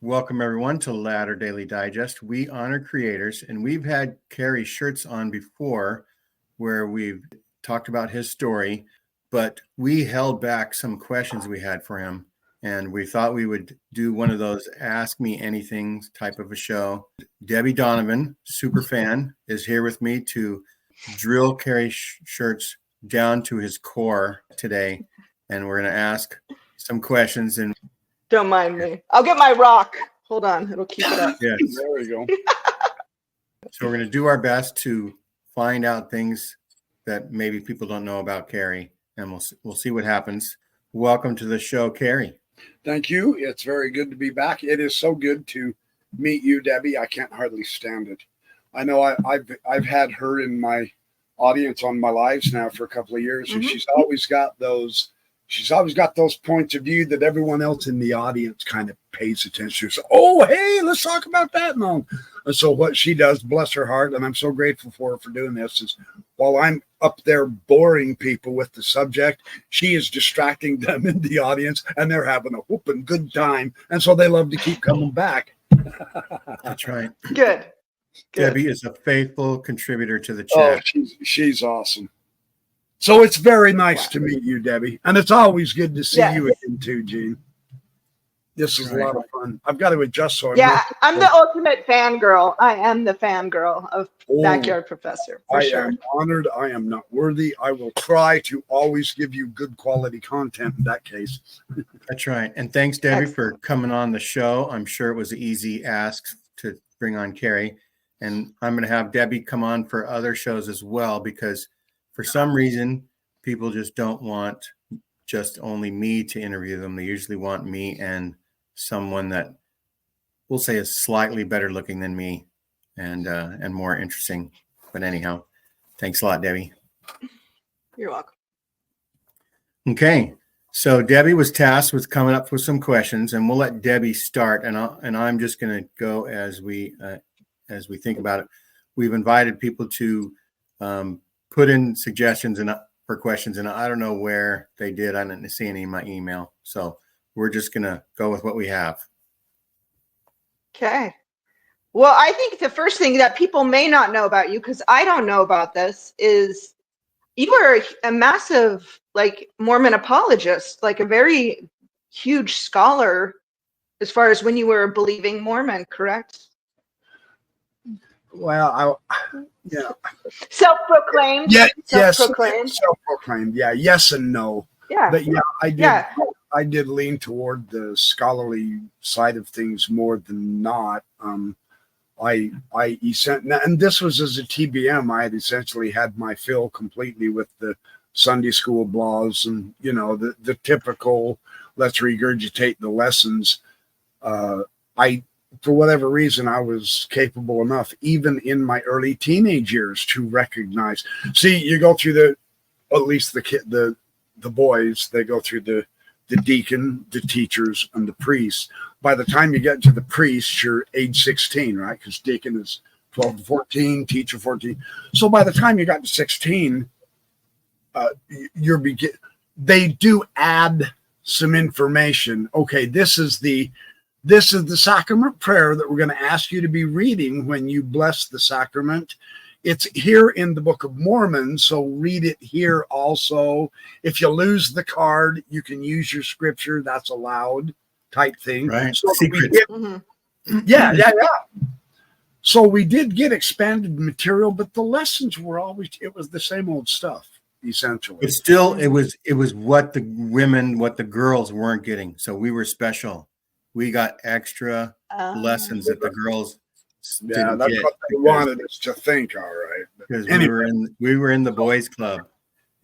Welcome, everyone, to Ladder Daily Digest. We honor creators, and we've had Kerry shirts on before where we've talked about his story, but we held back some questions we had for him, and we thought we would do one of those Ask Me Anything type of a show. Debbie Donovan, super fan, is here with me to drill Kerry shirts down to his core today, and we're going to ask some questions. And don't mind me. I'll get my rock. Hold on. It'll keep it up. Yes. There we go. So we're going to do our best to find out things that maybe people don't know about Kerry, and we'll see what happens. Welcome to the show, Kerry. Thank you. It's very good to be back. It is so good to meet you, Debbie. I can't hardly stand it. I know I've had her in my audience on my lives now for a couple of years, and she's always got those points of view that everyone else in the audience kind of pays attention to. So, oh, hey, let's talk about that now. And so what she does, bless her heart, and I'm so grateful for her for doing this, is while I'm up there boring people with the subject, she is distracting them in the audience, and they're having a whooping good time. And so they love to keep coming back. That's right. Good. Debbie is a faithful contributor to the chat. Oh, she's awesome. So it's very nice to meet you, Debbie. And it's always good to see you again, too, Gene. This is a lot of fun. I've got to adjust. So I'm the ultimate fangirl. I am the fangirl of Backyard Professor. I am honored. I am not worthy. I will try to always give you good quality content in that case. That's right. And thanks, Debbie, for coming on the show. I'm sure it was an easy ask to bring on Kerry. And I'm going to have Debbie come on for other shows as well, because for some reason, people just don't want just only me to interview them. They usually want me and someone that we'll say is slightly better looking than me and more interesting. But anyhow, thanks a lot, Debbie. You're welcome. Okay, so Debbie was tasked with coming up with some questions, and we'll let Debbie start. And I'm just going to go as we think about it. We've invited people to put in suggestions for questions, and I don't know where they did. I didn't see any in my email, so we're just gonna go with what we have. Okay. Well, I think the first thing that people may not know about you, because I don't know about this, is you were a massive Mormon apologist, like a very huge scholar as far as when you were a believing Mormon, correct? Well, self-proclaimed. Yeah, self-proclaimed. Yes, self-proclaimed. Yeah, yes and no. Yeah, but yeah, I did. Yeah. I did lean toward the scholarly side of things more than not. And this was as a TBM. I had essentially had my fill completely with the Sunday school blahs and the typical let's regurgitate the lessons. For whatever reason, I was capable enough, even in my early teenage years, to recognize. See, you go through at least the boys, they go through the deacon, the teachers, and the priests. By the time you get to the priest, you're age 16, right? Because deacon is 12 to 14, teacher 14. So by the time you got to 16, they do add some information. Okay, this is the sacrament prayer that we're going to ask you to be reading when you bless the sacrament. It's here in the Book of Mormon, so read it here also. If you lose the card, you can use your scripture. That's allowed, type thing. Right. So yeah. So we did get expanded material, but the lessons were it was the same old stuff, essentially. But still, it was what the girls weren't getting. So we were special. We got extra lessons that the girls didn't that's get. what they wanted us to think. All right, because anyway, we were in the boys' club.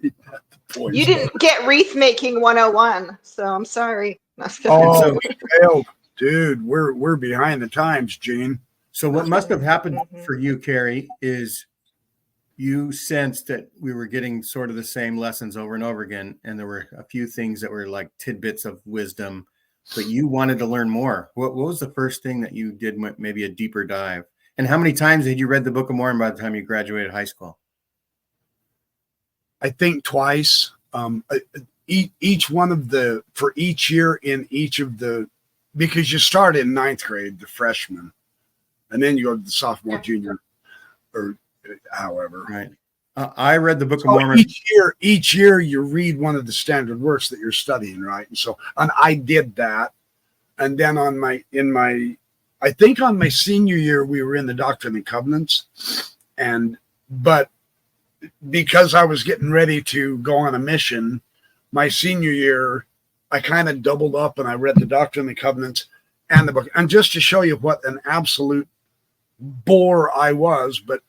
You didn't get wreath making 101, so I'm sorry. Oh, we failed, dude. We're behind the times, Gene. So what must have happened for you, Kerry, is you sensed that we were getting sort of the same lessons over and over again, and there were a few things that were like tidbits of wisdom. But you wanted to learn more. What was the first thing that you did, maybe a deeper dive? And how many times had you read the Book of Mormon by the time you graduated high school? I think twice. Each one of for each year in each of the because you start in ninth grade, the freshman, and then you go to the sophomore, junior, or however. Right. I read the Book of So Mormon. each year you read one of the standard works that you're studying, right? And so, and I did that. And then I think on my senior year, we were in the Doctrine and Covenants. But because I was getting ready to go on a mission, my senior year, I kind of doubled up and I read the Doctrine and Covenants and the book. And just to show you what an absolute bore I was, but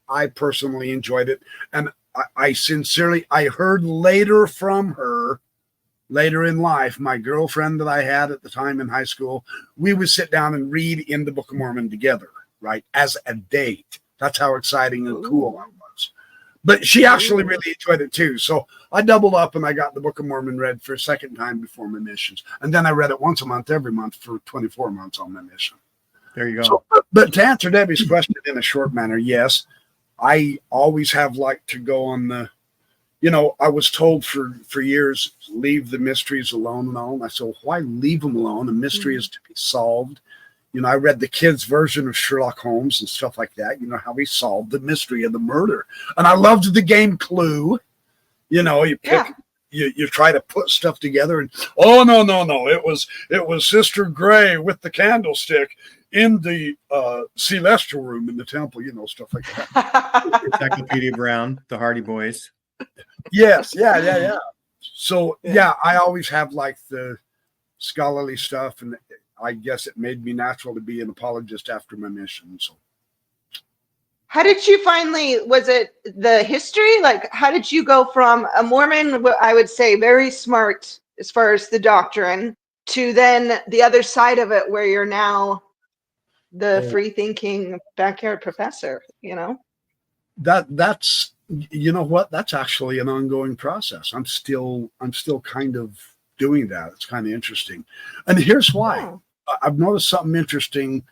I personally enjoyed it. And I sincerely, I heard later from her, later in life, my girlfriend that I had at the time in high school, we would sit down and read in the Book of Mormon together, right? As a date. That's how exciting and cool I was. But she actually really enjoyed it too. So I doubled up and I got the Book of Mormon read for a second time before my missions. And then I read it once a month, every month for 24 months on my mission. There you go. So, but to answer Debbie's question in a short manner, yes, I always have liked to go on the, I was told for years, leave the mysteries alone and all. And I said, well, why leave them alone? A mystery is to be solved. I read the kids' version of Sherlock Holmes and stuff like that. How he solved the mystery of the murder. And I loved the game Clue. You pick, you try to put stuff together and, oh, no. It was Sister Gray with the candlestick in the celestial room in the temple, stuff like that. Encyclopedia Brown, the Hardy Boys. Yes. Yeah. So, I always have liked the scholarly stuff, and I guess it made me natural to be an apologist after my mission. So, how did you finally, was it the history? Like, how did you go from a Mormon, I would say very smart as far as the doctrine, to then the other side of it where you're now the free thinking backyard professor, That's, that's actually an ongoing process. I'm still kind of doing that. It's kind of interesting. And here's why. I've noticed something interesting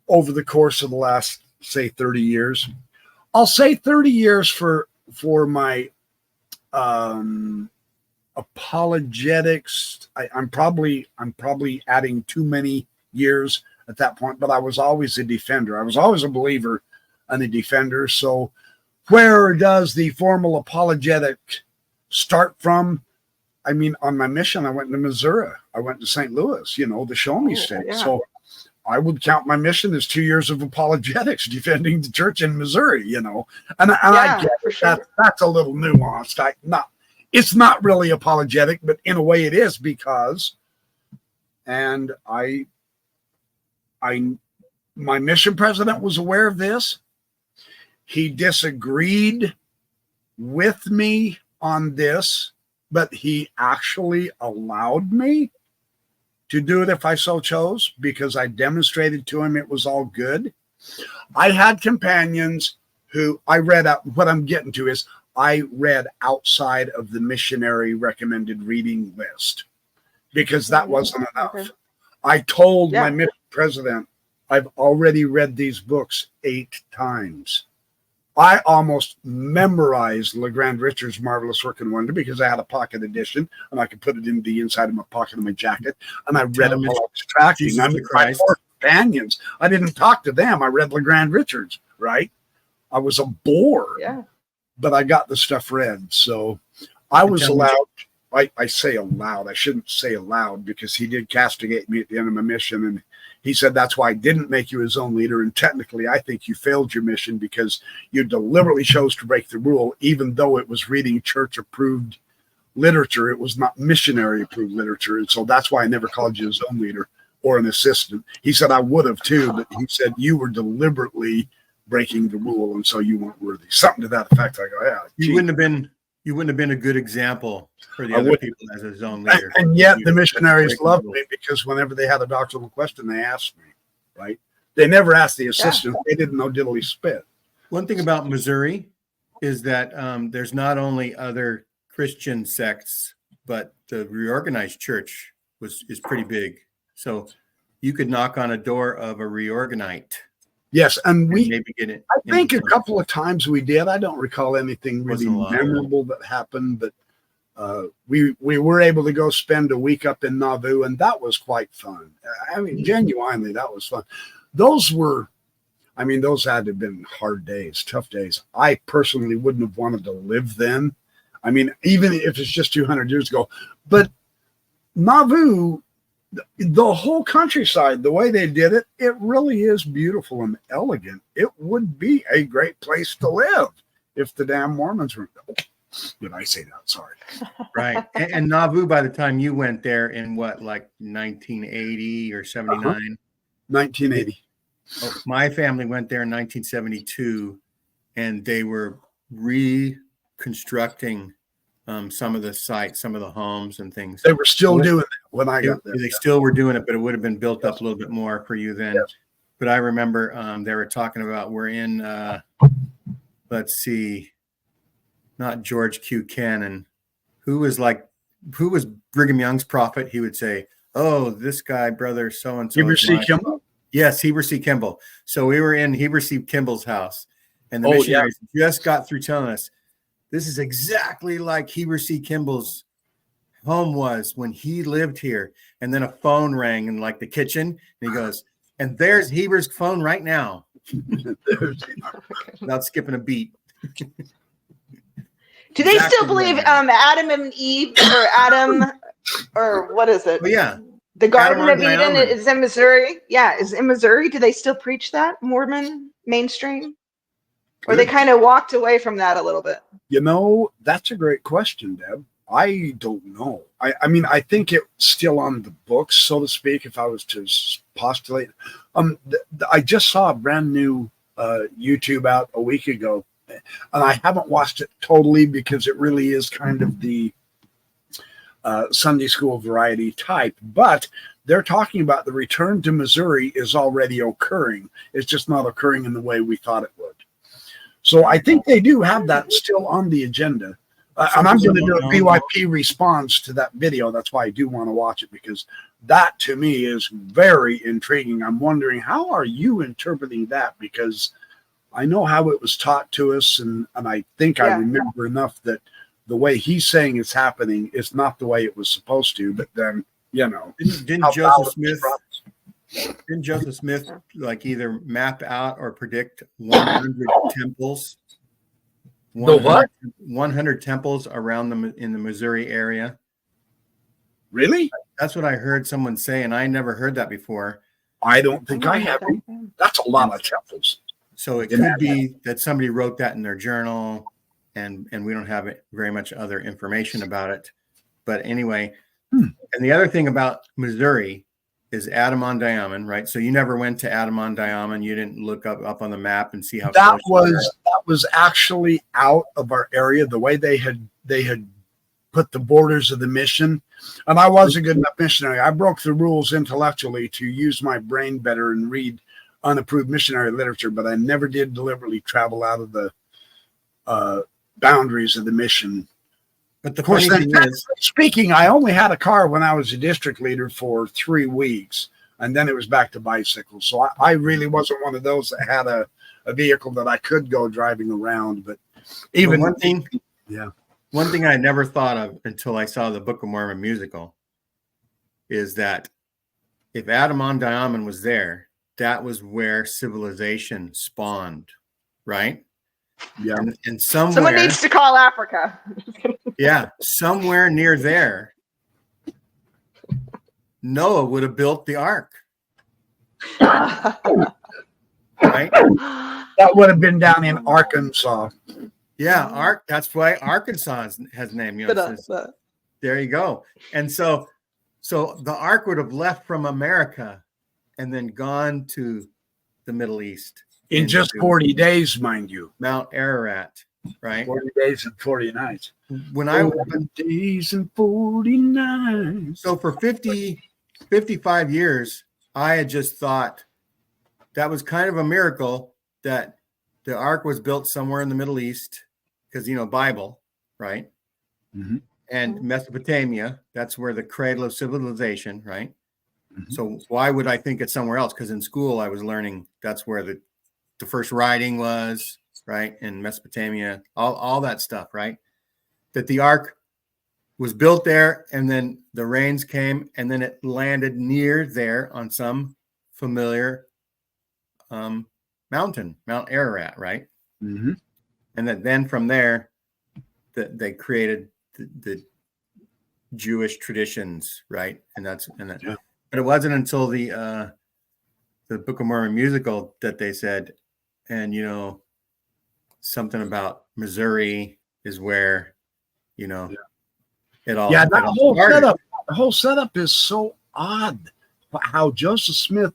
over the course of the last, say, 30 years. I'll say 30 years for my apologetics. I'm probably adding too many years at that point, but I was always a defender. I was always a believer and a defender. So where does the formal apologetic start from? I mean, on my mission, I went to Missouri. I went to St. Louis, the show me state. Yeah. So I would count my mission as 2 years of apologetics, defending the church in Missouri, and I get sure. That's a little nuanced. It's not really apologetic, but in a way it is, because, and my mission president was aware of this. He disagreed with me on this, but he actually allowed me to do it if I so chose, because I demonstrated to him it was all good. I had companions who I read out. What I'm getting to is I read outside of the missionary recommended reading list, because that wasn't enough. Okay. I told my mission president, I've already read these books 8 times. I almost memorized LeGrand Richards' Marvelous Work and Wonder, because I had a pocket edition and I could put it in the inside of my pocket of my jacket. And I read it while I was tracking. I mean, my 4 companions, I didn't talk to them. I read LeGrand Richards, right? I was a bore, but I got the stuff read. So I was allowed. I say allowed. I shouldn't say allowed, because he did castigate me at the end of my mission. And he said, that's why I didn't make you his own leader. And technically, I think you failed your mission, because you deliberately chose to break the rule, even though it was reading church-approved literature. It was not missionary-approved literature. And so that's why I never called you his own leader or an assistant. He said I would have too, but he said you were deliberately breaking the rule, and so you weren't worthy. Something to that effect. I go, yeah. You wouldn't have been a good example for the other people as his own leader. And yet the missionaries loved me, because whenever they had a doctrinal question, they asked me, right? They never asked the assistant. They didn't know diddly spit. One thing about Missouri is that there's not only other Christian sects, but the reorganized church is pretty big. So you could knock on a door of a reorganite. Yes, and maybe get it. I think a couple of times we did. I don't recall anything really memorable that happened, but we were able to go spend a week up in Nauvoo, and that was quite fun. I mean, genuinely, that was fun. Those had to have been hard days, tough days. I personally wouldn't have wanted to live then. I mean, even if it's just 200 years ago. But Nauvoo, the whole countryside, the way they did it, it really is beautiful and elegant. It would be a great place to live if the damn Mormons were. Did I say that? Sorry. Right. And Nauvoo, by the time you went there in what, like 1980 or 79? 1980. Oh, my family went there in 1972, and they were reconstructing some of the sites, some of the homes and things. They were still doing it when I got there. They still were doing it, but it would have been built up a little bit more for you then. Yes. But I remember they were talking about we're in, let's see, not George Q. Cannon, who was Brigham Young's prophet. He would say, "Oh, this guy, brother, so and so." Heber C. Kimball? Yes, Heber C. Kimball. So we were in Heber C. Kimball's house, and the missionaries just got through telling us this is exactly like Heber C. Kimball's home was when he lived here. And then a phone rang in like the kitchen, and he goes, "And there's Heber's phone right now," without skipping a beat. Do they still believe Adam and Eve, or Adam, or what is it? Oh, yeah. The Garden of Eden Diamond. is in Missouri. Yeah, is in Missouri. Do they still preach that Mormon mainstream? Or they kind of walked away from that a little bit? You know, that's a great question, Deb. I don't know. I mean, I think it's still on the books, so to speak, if I was to postulate. I just saw a brand new YouTube out a week ago, and I haven't watched it totally because it really is kind of the Sunday school variety type, but they're talking about the return to Missouri is already occurring. It's just not occurring in the way we thought it would. So I think they do have that still on the agenda. And I'm going to do a BYP response to that video. That's why I do want to watch it, because that to me is very intriguing. I'm wondering, how are you interpreting that? Because I know how it was taught to us, and I think I remember enough that the way he's saying it's happening is not the way it was supposed to. But then, you know, didn't Joseph Smith like either map out or predict 100 temples? 100 temples around in the Missouri area. Really? That's what I heard someone say, and I never heard that before. I don't think I have. That's a lot of temples. So it could be that somebody wrote that in their journal, and we don't have very much other information about it. But anyway, and the other thing about Missouri is Adam-on-Diamond, right? So you never went to Adam-on-Diamond. You didn't look up on the map and see how that was actually out of our area. The way they had put the borders of the mission, and I was a good enough missionary. I broke the rules intellectually to use my brain better and read unapproved missionary literature, but I never did deliberately travel out of the boundaries of the mission. But the funny thing is, speaking, I only had a car when I was a district leader for 3 weeks, and then it was back to bicycles. So I really wasn't one of those that had a vehicle that I could go driving around. But even one thing I never thought of until I saw the Book of Mormon musical is that if Adam-on-Diamond was there, that was where civilization spawned, right? Yeah. And somewhere, someone needs to call Africa. Yeah, somewhere near there, Noah would have built the ark. Right? That would have been down in Arkansas. Yeah, that's why Arkansas has name. You know, there you go. And so the ark would have left from America and then gone to the Middle East. In just 40 days, mind you. Mount Ararat, right? 40 days and 40 nights. When I 40 days and 40 nights. So for 55 years, I had just thought that was kind of a miracle that the ark was built somewhere in the Middle East, because, you know, Bible, right? Mm-hmm. And Mesopotamia, that's where the cradle of civilization, right? Mm-hmm. So why would I think it's somewhere else? Because in school I was learning that's where the first writing was, right? In Mesopotamia, all that stuff, right? That the ark was built there, and then the rains came, and then it landed near there on some familiar mountain, Mount Ararat, right? Mm-hmm. And then from there, they created the Jewish traditions, right? Yeah. But it wasn't until the Book of Mormon musical that they said, and something about Missouri is where it all Yeah, it that all whole started. setup, the whole setup is so odd. How Joseph Smith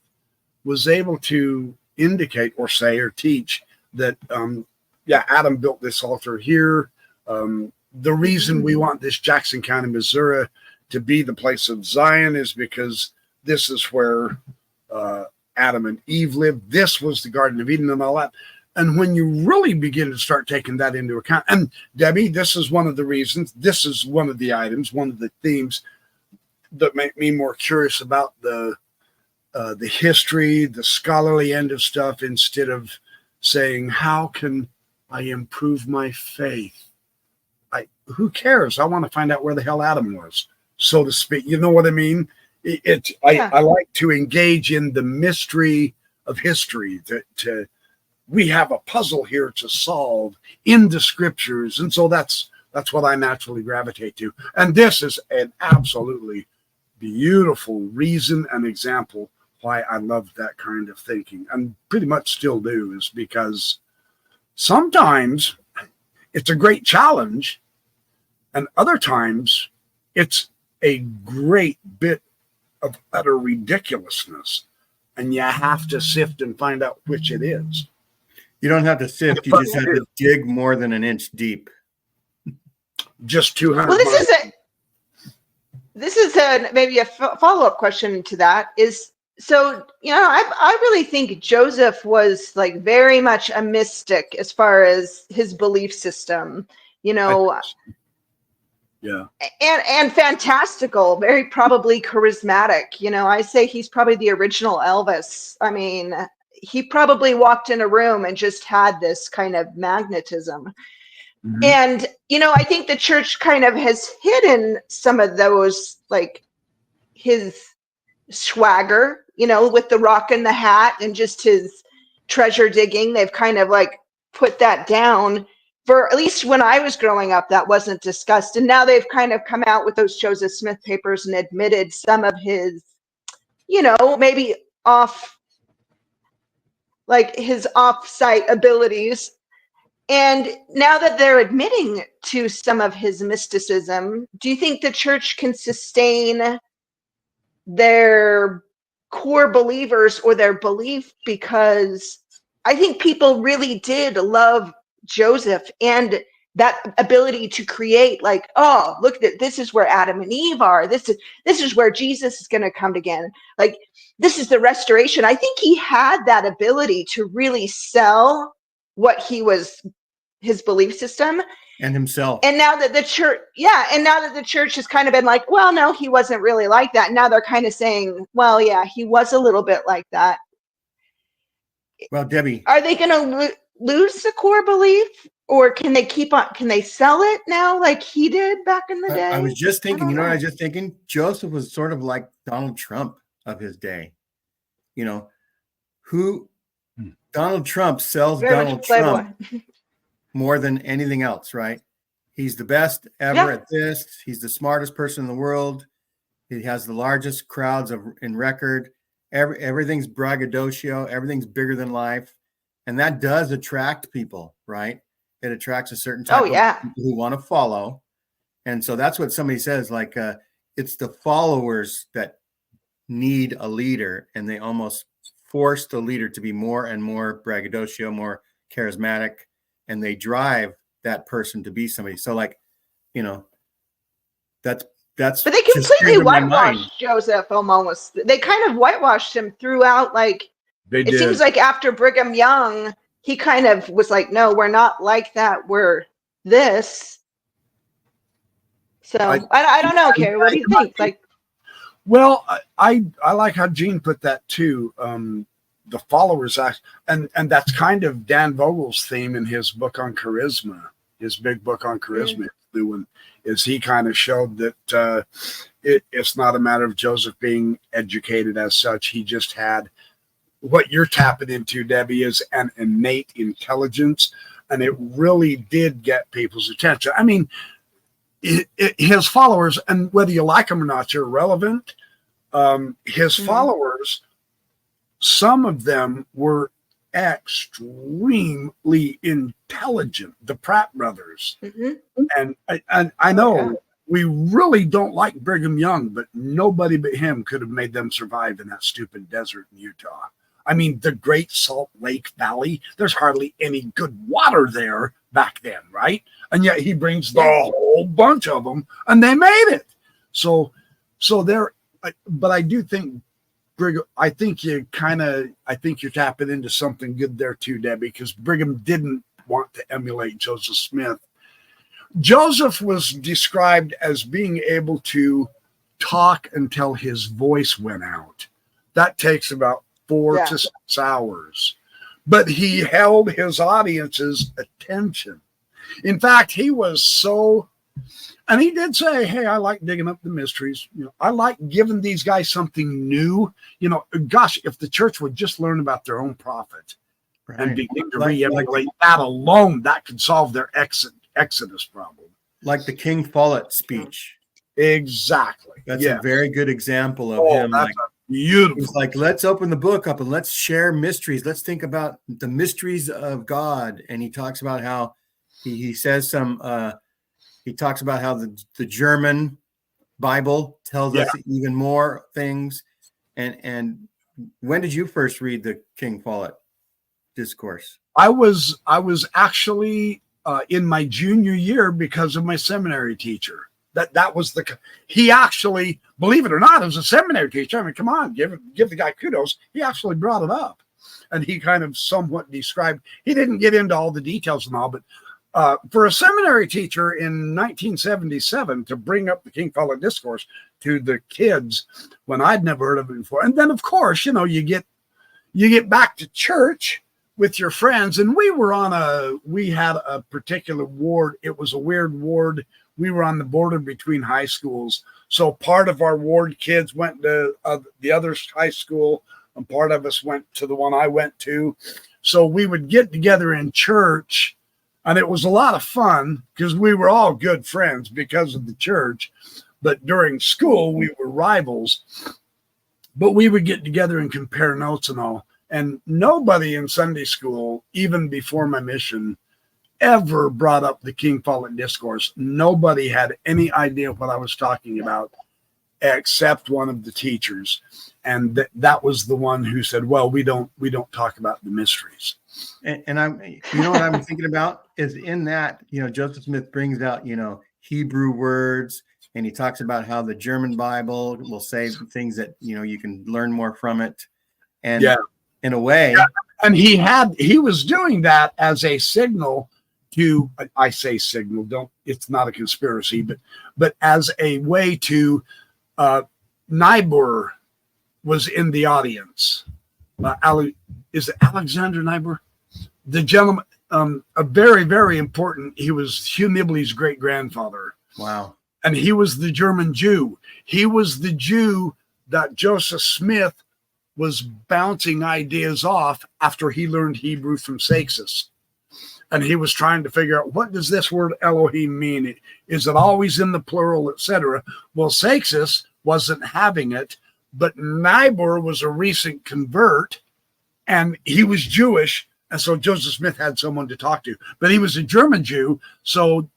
was able to indicate or say or teach that, Adam built this altar here. The reason we want this Jackson County, Missouri, to be the place of Zion is because this is where Adam and Eve lived. This was the Garden of Eden and all that. And when you really begin to start taking that into account, and Debbie, this is one of the reasons, this is one of the items, one of the themes that make me more curious about the history, the scholarly end of stuff, instead of saying, how can I improve my faith? Who cares? I want to find out where the hell Adam was, so to speak. You know what I mean? I like to engage in the mystery of history. We have a puzzle here to solve in the scriptures, and so that's what I naturally gravitate to. And this is an absolutely beautiful reason and example why I love that kind of thinking, and pretty much still do, is because sometimes it's a great challenge, and other times it's a great bit of utter ridiculousness, and you have to sift and find out which it is. You don't have to sift; you just have to dig more than an inch deep. Just 200. Well, this is maybe a follow-up question to that is, so, I really think Joseph was like very much a mystic as far as his belief system, Yeah. and fantastical, very probably charismatic. I say he's probably the original Elvis. I mean, he probably walked in a room and just had this kind of magnetism. Mm-hmm. And, I think the church kind of has hidden some of those, like his swagger, with the rock and the hat and just his treasure digging. They've kind of like put that down. For at least when I was growing up, that wasn't discussed. And now they've kind of come out with those Joseph Smith papers and admitted some of his, maybe his off-site abilities. And now that they're admitting to some of his mysticism, do you think the church can sustain their core believers or their belief? Because I think people really did love Joseph and that ability to create, like, oh, look, this is where Adam and Eve are. This is where Jesus is going to come again. Like, this is the restoration. I think he had that ability to really sell what he was, his belief system and himself. And now that the church has kind of been like, well, no, he wasn't really like that. Now they're kind of saying, well, yeah, he was a little bit like that. Well, Debbie, are they going to lose the core belief, or can they sell it now like he did back in the day? I was just thinking, what I was just thinking? Joseph was sort of like Donald Trump of his day. Donald Trump sells Donald Trump more than anything else, right? He's the best ever at this. He's the smartest person in the world. He has the largest crowds in record. Everything's braggadocio. Everything's bigger than life. And that does attract people, right? It attracts a certain type of people who want to follow. And so that's what somebody says, like, it's the followers that need a leader, and they almost force the leader to be more and more braggadocio, more charismatic, and they drive that person to be somebody. So, like, that's but they completely whitewashed Joseph almost. They kind of whitewashed him throughout. Like, it seems like after Brigham Young, he kind of was like, no, we're not like that. We're this. So I don't know, Kerry. What do you think? Like, well, I like how Gene put that too. The followers act, and that's kind of Dan Vogel's theme in his book on charisma, his big book on charisma. is he kind of showed that it's not a matter of Joseph being educated as such. He just had what you're tapping into, Debbie, is an innate intelligence, and it really did get people's attention. I mean, his followers, and whether you like them or not, you're irrelevant. His followers, some of them were extremely intelligent, the Pratt brothers. And I know we really don't like Brigham Young, but nobody but him could have made them survive in that stupid desert in Utah. I mean, the Great Salt Lake Valley, there's hardly any good water there back then, right? And yet he brings the whole bunch of them, and they made it. So there, but I do think, Brigham, I think you're tapping into something good there too, Debbie, because Brigham didn't want to emulate Joseph Smith. Joseph was described as being able to talk until his voice went out. That takes about 4 to 6 hours. But he held his audience's attention. In fact, he was so, and he did say, hey, I like digging up the mysteries. You know, I like giving these guys something new. You know, gosh, if the church would just learn about their own prophet and begin to re-emulate that alone, that could solve their Exodus problem. Like the King Follett speech. Exactly. That's a very good example of him. That's beautiful. He's like, let's open the book up and let's share mysteries. Let's think about the mysteries of God. And he talks about how he says he talks about how the German Bible tells us even more things. And when did you first read the King Follett discourse? I was actually in my junior year because of my seminary teacher. That was he actually, believe it or not, as a seminary teacher, I mean, come on, give the guy kudos. He actually brought it up, and he kind of somewhat described. He didn't get into all the details and all, but for a seminary teacher in 1977 to bring up the King Follett discourse to the kids when I'd never heard of it before, and then of course, you know, you get back to church with your friends, and we had a particular ward. It was a weird ward. We were on the border between high schools. So part of our ward kids went to the other high school, and part of us went to the one I went to. So we would get together in church, and it was a lot of fun because we were all good friends because of the church. But during school, we were rivals. But we would get together and compare notes and all. And nobody in Sunday school, even before my mission, ever brought up the King Follett discourse. Nobody had any idea what I was talking about except one of the teachers, and that was the one who said, well, we don't talk about the mysteries. And I'm, you know, what I'm thinking about is in that, you know, Joseph Smith brings out, you know, Hebrew words, and he talks about how the German Bible will say things that, you know, you can learn more from it. And in a way, and he was doing that as a signal to, I say signal, it's not a conspiracy, but as a way to, Niebuhr was in the audience. Is it Alexander Niebuhr? The gentleman, a very, very important, he was Hugh Nibley's great grandfather. Wow. And he was the German Jew. He was the Jew that Joseph Smith was bouncing ideas off after he learned Hebrew from Saxus. And he was trying to figure out, what does this word Elohim mean? Is it always in the plural, etc.? Well, Saxus wasn't having it, but Niebuhr was a recent convert, and he was Jewish, and so Joseph Smith had someone to talk to. But he was a German Jew, so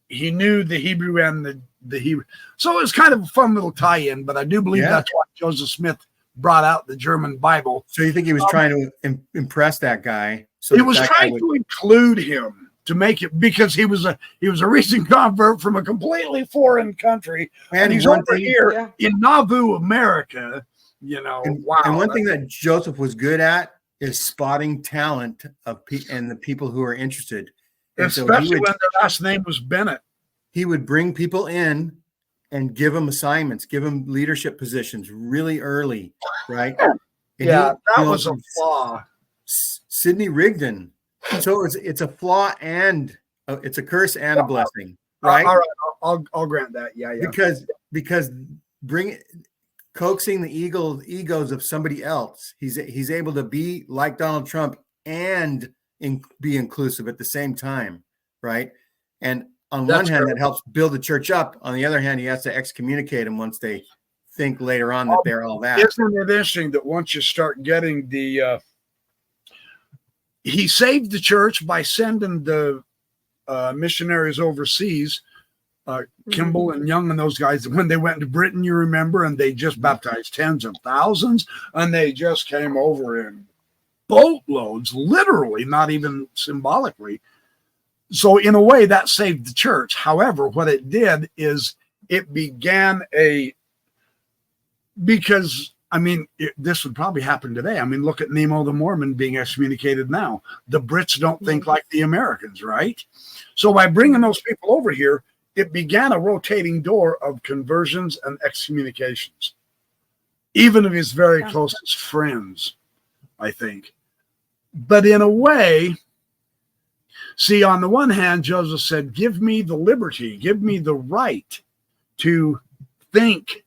he knew the Hebrew and the Hebrew. So it was kind of a fun little tie-in, but I do believe that's why Joseph Smith brought out the German Bible. So you think he was trying to impress that guy? So he was trying to include him to make it, because he was a recent convert from a completely foreign country, and he's over here in Nauvoo, America. You know, and one thing that Joseph was good at is spotting talent and the people who are interested, and especially when their last name was Bennett. He would bring people in and give them assignments, give them leadership positions really early, right? And that was a flaw. Sidney Rigdon. So it's a flaw and it's a curse and a blessing. right? All right, I'll grant that. Yeah. Because coaxing the egos of somebody else, he's able to be like Donald Trump and be inclusive at the same time, right? And on one hand, that helps build the church up. On the other hand, he has to excommunicate them once they think later on that they're all that. Isn't it interesting that once you start getting he saved the church by sending the missionaries overseas, Kimball and Young and those guys, when they went to Britain, you remember, and they just baptized tens of thousands, and they just came over in boatloads, literally, not even symbolically. So in a way that saved the church. However, what it did is it began because I mean, this would probably happen today. I mean, look at Nemo the Mormon being excommunicated now. The Brits don't think like the Americans, right? So by bringing those people over here, it began a rotating door of conversions and excommunications, even of his very closest friends, I think. But in a way, see, on the one hand, Joseph said, give me the liberty, give me the right to think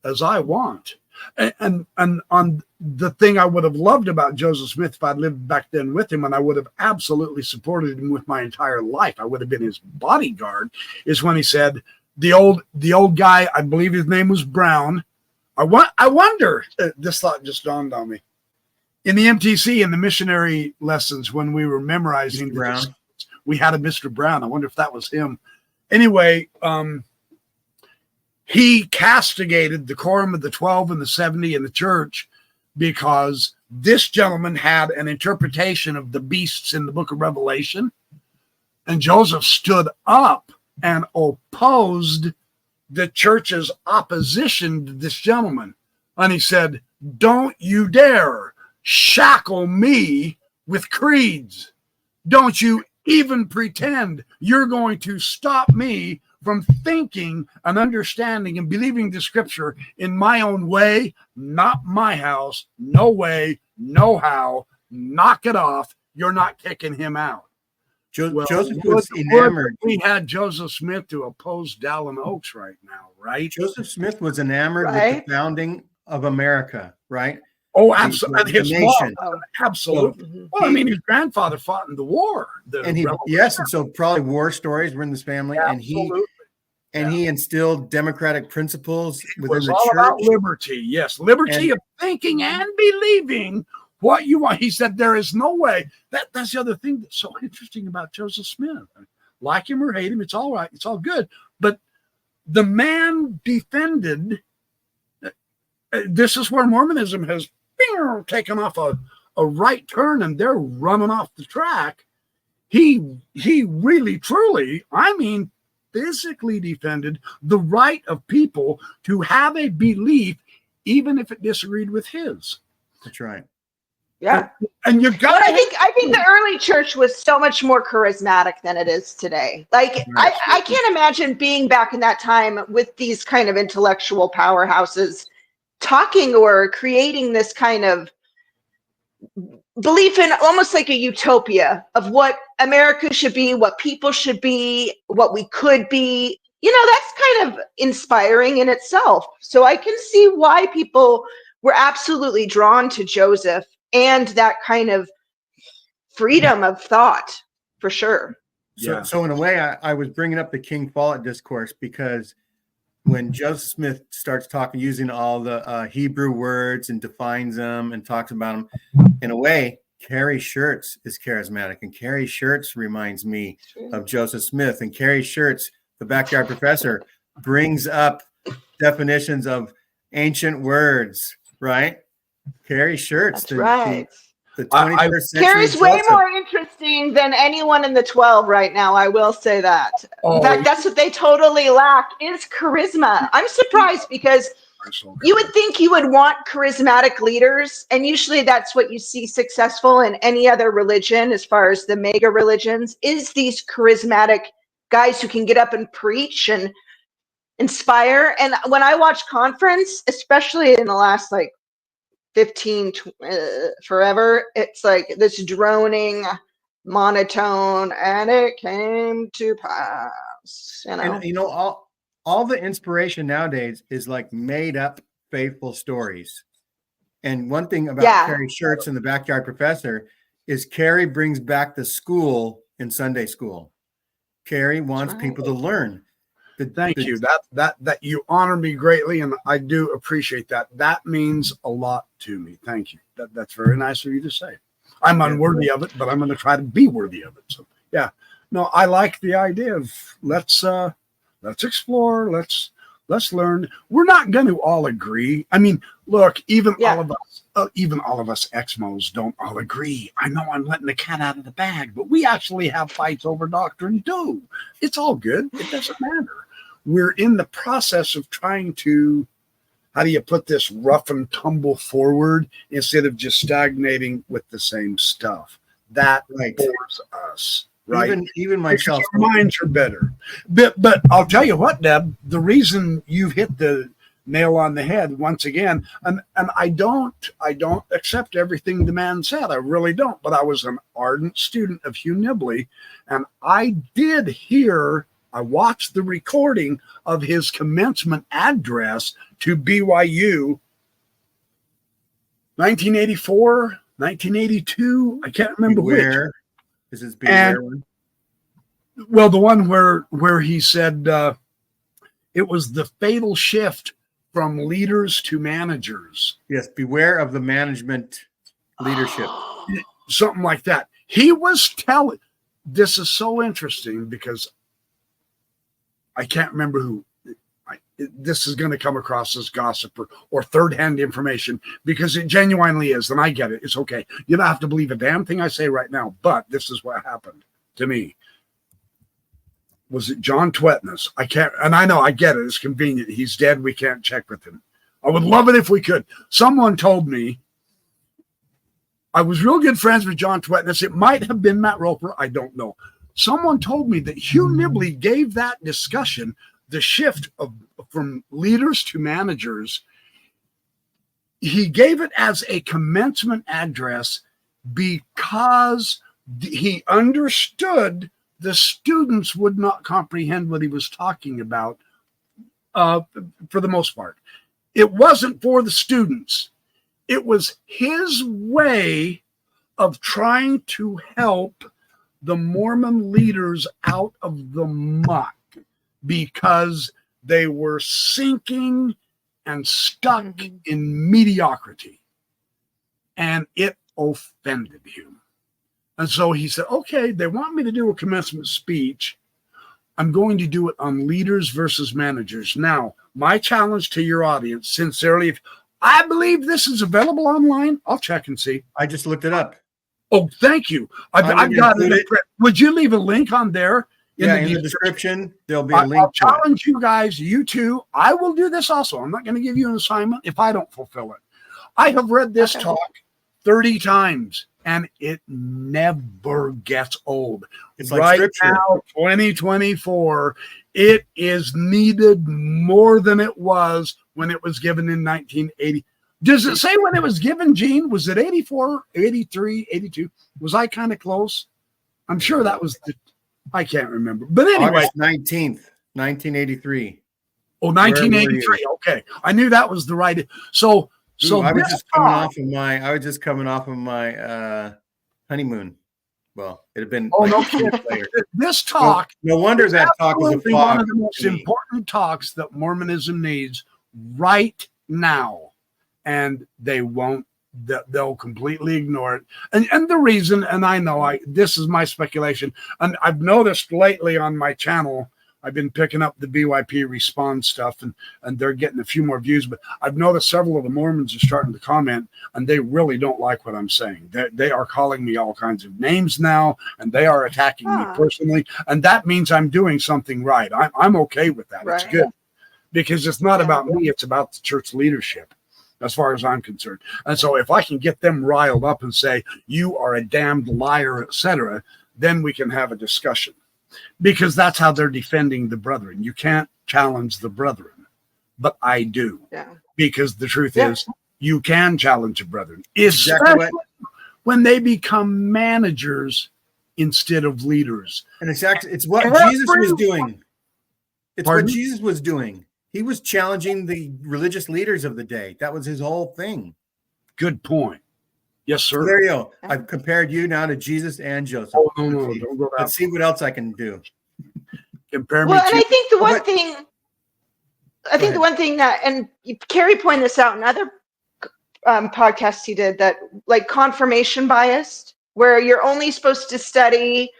as I want. And on the thing I would have loved about Joseph Smith if I'd lived back then with him, and I would have absolutely supported him with my entire life, I would have been his bodyguard, is when he said, the old guy, I believe his name was Brown. I wonder, this thought just dawned on me. In the MTC, in the missionary lessons, when we were memorizing Brown, we had a Mr. Brown. I wonder if that was him. Anyway, he castigated the quorum of the 12 and the 70 in the church because this gentleman had an interpretation of the beasts in the book of Revelation. And Joseph stood up and opposed the church's opposition to this gentleman. And he said, don't you dare shackle me with creeds. Don't you even pretend you're going to stop me from thinking and understanding and believing the scripture in my own way, not my house, no way, no how, knock it off. You're not kicking him out. Joseph was enamored. We had Joseph Smith to oppose Dallin Oaks right now, right? Joseph Smith was enamored with the founding of America, right? Oh, absolutely. His nation. Absolutely. Well, I mean, his grandfather fought in the war. And so probably war stories were in this family. Absolutely. And he instilled democratic principles within the church. About liberty, yes. Liberty of thinking and believing what you want. He said there is no way. That's the other thing that's so interesting about Joseph Smith. Like him or hate him, it's all right. It's all good. But the man defended. This is where Mormonism has taken off a right turn and they're running off the track. He really, truly, I mean, physically defended the right of people to have a belief, even if it disagreed with his. That's right. Yeah. And you got. But I think the early church was so much more charismatic than it is today. Like right. I can't imagine being back in that time with these kind of intellectual powerhouses talking or creating this kind of belief in almost like a utopia of what America should be, what people should be, what we could be. You know, that's kind of inspiring in itself. So I can see why people were absolutely drawn to Joseph and that kind of freedom of thought, for sure. So in a way, I was bringing up the King Follett discourse because when Joseph Smith starts talking, using all the Hebrew words and defines them and talks about them, in a way, Kerry Shirts is charismatic. And Kerry Shirts reminds me of Joseph Smith. And Kerry Shirts, the backyard professor, brings up definitions of ancient words, right? Kerry Shirts. That's right. The 21st century. Kerry's way more interesting than anyone in the 12 right now. I will say that. In fact, that's what they totally lack is charisma. I'm surprised because you would think you would want charismatic leaders. And usually that's what you see successful in any other religion, as far as the mega religions, is these charismatic guys who can get up and preach and inspire. And when I watch conference, especially in the last 15 forever, it's like this droning monotone, and it came to pass. You know, And all the inspiration nowadays is like made up faithful stories. And one thing about Kerry Shirts and the Backyard Professor is Kerry brings back the school in Sunday school. Kerry wants people to learn. Thank you. That you honor me greatly, and I do appreciate that. That means a lot to me. Thank you. That's very nice of you to say. I'm unworthy of it, but I'm going to try to be worthy of it. So yeah, no, I like the idea of let's explore, let's learn. We're not going to all agree. I mean, look, even all of us Exmos don't all agree. I know I'm letting the cat out of the bag, but we actually have fights over doctrine too. It's all good. It doesn't matter. We're in the process of trying to, how do you put this, rough and tumble forward instead of just stagnating with the same stuff. That bores us, right? Even myself. Our minds are better. But I'll tell you what, Deb, the reason you've hit the nail on the head once again, and I don't accept everything the man said. I really don't. But I was an ardent student of Hugh Nibley, and I watched the recording of his commencement address to BYU, 1984, 1982. I can't remember which. Is this Beware one? Well, the one where he said it was the fatal shift from leaders to managers. Yes, beware of the management leadership. Something like that. He was telling, this is so interesting because I can't remember who. This is going to come across as gossip or third-hand information because it genuinely is, and I get it. It's okay. You don't have to believe a damn thing I say right now, but this is what happened to me. Was it John Twetness? I can't, and I know, I get it. It's convenient. He's dead. We can't check with him. I would love it if we could. Someone told me I was real good friends with John Twetness. It might have been Matt Roper. I don't know. Someone told me that Hugh Nibley gave that discussion the shift from leaders to managers. He gave it as a commencement address because he understood the students would not comprehend what he was talking about for the most part. It wasn't for the students. It was his way of trying to help the Mormon leaders out of the muck because they were sinking and stuck in mediocrity. And it offended him. And so he said, okay, they want me to do a commencement speech. I'm going to do it on leaders versus managers. Now, my challenge to your audience, sincerely, if I believe this is available online, I'll check and see. I just looked it up. Oh, thank you. I've got it. Would you leave a link on there? In the description, there'll be a link. I'll challenge you guys, you too. I will do this also. I'm not going to give you an assignment if I don't fulfill it. I have read this talk 30 times, and it never gets old. It's like right scripture. Now, 2024, it is needed more than it was when it was given in 1980. Does it say when it was given, Gene? Was it 84, 83, 82? Was I kind of close? I'm sure that was I can't remember. But anyway. August 19th, 1983. Oh, 1983. Okay. I knew that was the right. So I was just coming off of my honeymoon. Well, it had been no later. This talk. No wonder that talk was a fog. One of the most important talks that Mormonism needs right now. And they won't, they'll completely ignore it. And the reason, and I know this is my speculation, and I've noticed lately on my channel, I've been picking up the BYP Respond stuff, and they're getting a few more views, but I've noticed several of the Mormons are starting to comment, and they really don't like what I'm saying. They are calling me all kinds of names now, and they are attacking me personally, and that means I'm doing something right. I'm okay with that. Right. It's good, because it's not about me, it's about the church leadership, as far as I'm concerned. And so if I can get them riled up and say, you are a damned liar, etc., then we can have a discussion. Because that's how they're defending the brethren. You can't challenge the brethren, but I do. Yeah. Because the truth is, you can challenge the brethren, especially when they become managers instead of leaders. And it's what And we're Jesus was free. doing. It's Pardon? what Jesus was doing. He was challenging the religious leaders of the day. That was his whole thing. Good point. Yes, So sir. there you go. I've compared you now to Jesus and Joseph. Oh, no, don't go that Let's see what else I can do. Compare me Well, and to I think the one ahead. thing, and Kerry pointed this out in other podcasts he did, that like confirmation bias, where you're only supposed to study,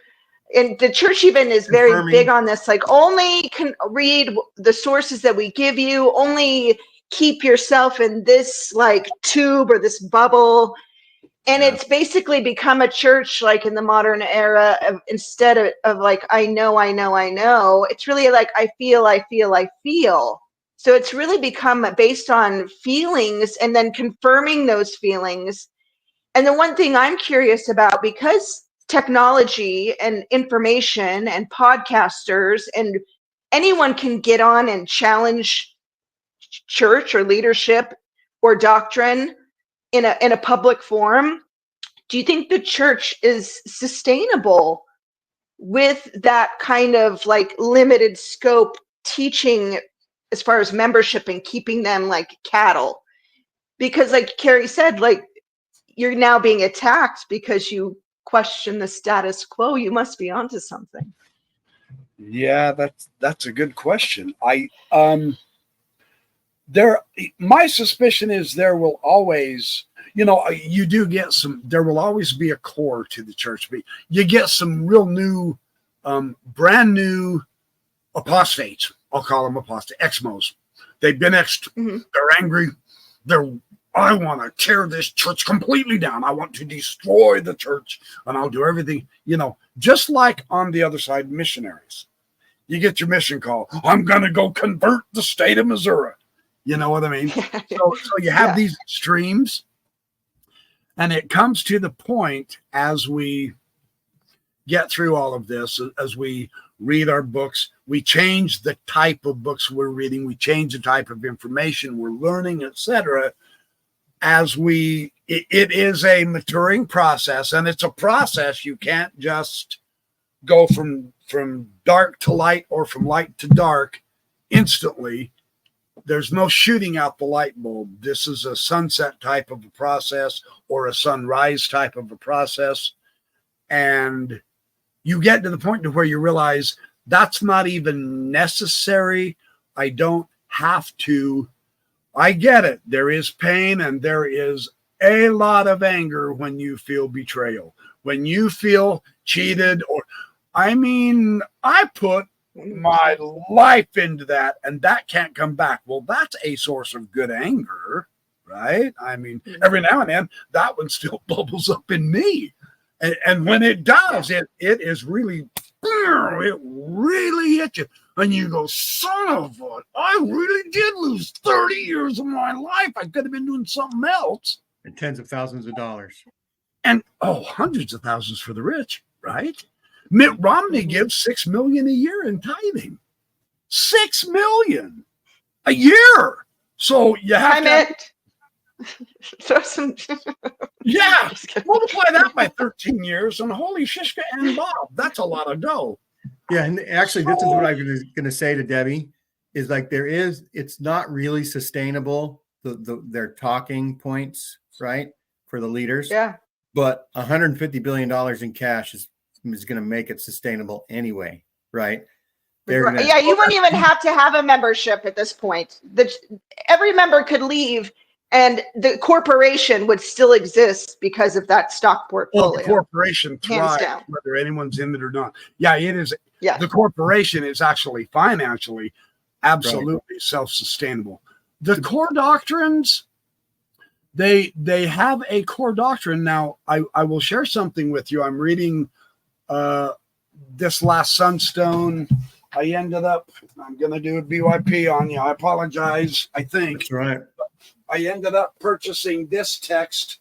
and the church even is very Confirming. big on this, like only can read the sources that we give you, only keep yourself in this like tube or this bubble. And Yeah. it's basically become a church like in the modern era of, instead of like, I know, it's really like, I feel. So it's really become based on feelings and then confirming those feelings. And the one thing I'm curious about, because technology and information and podcasters and anyone can get on and challenge church or leadership or doctrine in a public forum, do you think the church is sustainable with that kind of like limited scope teaching as far as membership and keeping them like cattle? Because like Kerry said, like you're now being attacked because you question the status quo. You must be onto something. Yeah, that's a good question. My suspicion is there will always, you do get there will always be a core to the church. But you get some real new, brand new apostates. I'll call them apostates, exmos. They've been They're angry. I want to tear this church completely down. I want to destroy the church, and I'll do everything, just like on the other side, missionaries. You get your mission call. I'm going to go convert the state of Missouri. You know what I mean? So you have these extremes, and it comes to the point as we get through all of this, as we read our books, we change the type of books we're reading, we change the type of information we're learning, etc. It is a maturing process, and it's a process. You can't just go from dark to light or from light to dark instantly. There's no shooting out the light bulb. This is a sunset type of a process or a sunrise type of a process. And you get to the point to where you realize that's not even necessary. I don't have to. I get it. There is pain and there is a lot of anger when you feel betrayal, when you feel cheated, I put my life into that and that can't come back. Well, that's a source of good anger, right? Every now and then that one still bubbles up in me. And when it does, it is really, it really hits you. And you go, son of a, I really did lose 30 years of my life. I could have been doing something else. And tens of thousands of dollars. And, hundreds of thousands for the rich, right? Mitt Romney gives $6 million a year in tithing. $6 million a year. So you have throw some. Yeah, multiply that by 13 years, and holy shishka and Bob, that's a lot of dough. Yeah, and actually, this is what I'm going to say to Debbie is like it's not really sustainable. Their talking points, right, for the leaders. Yeah. But $150 billion in cash is going to make it sustainable anyway, right? You wouldn't even have to have a membership at this point. Every member could leave, and the corporation would still exist because of that stock portfolio. Well, the corporation thrives whether anyone's in it or not. Yeah, it is. Yeah. The corporation is actually financially absolutely self-sustainable. The core doctrines, they have a core doctrine. Now, I will share something with you. I'm reading this last Sunstone. I'm going to do a BYP on you. I apologize, I think. That's right. I ended up purchasing this text.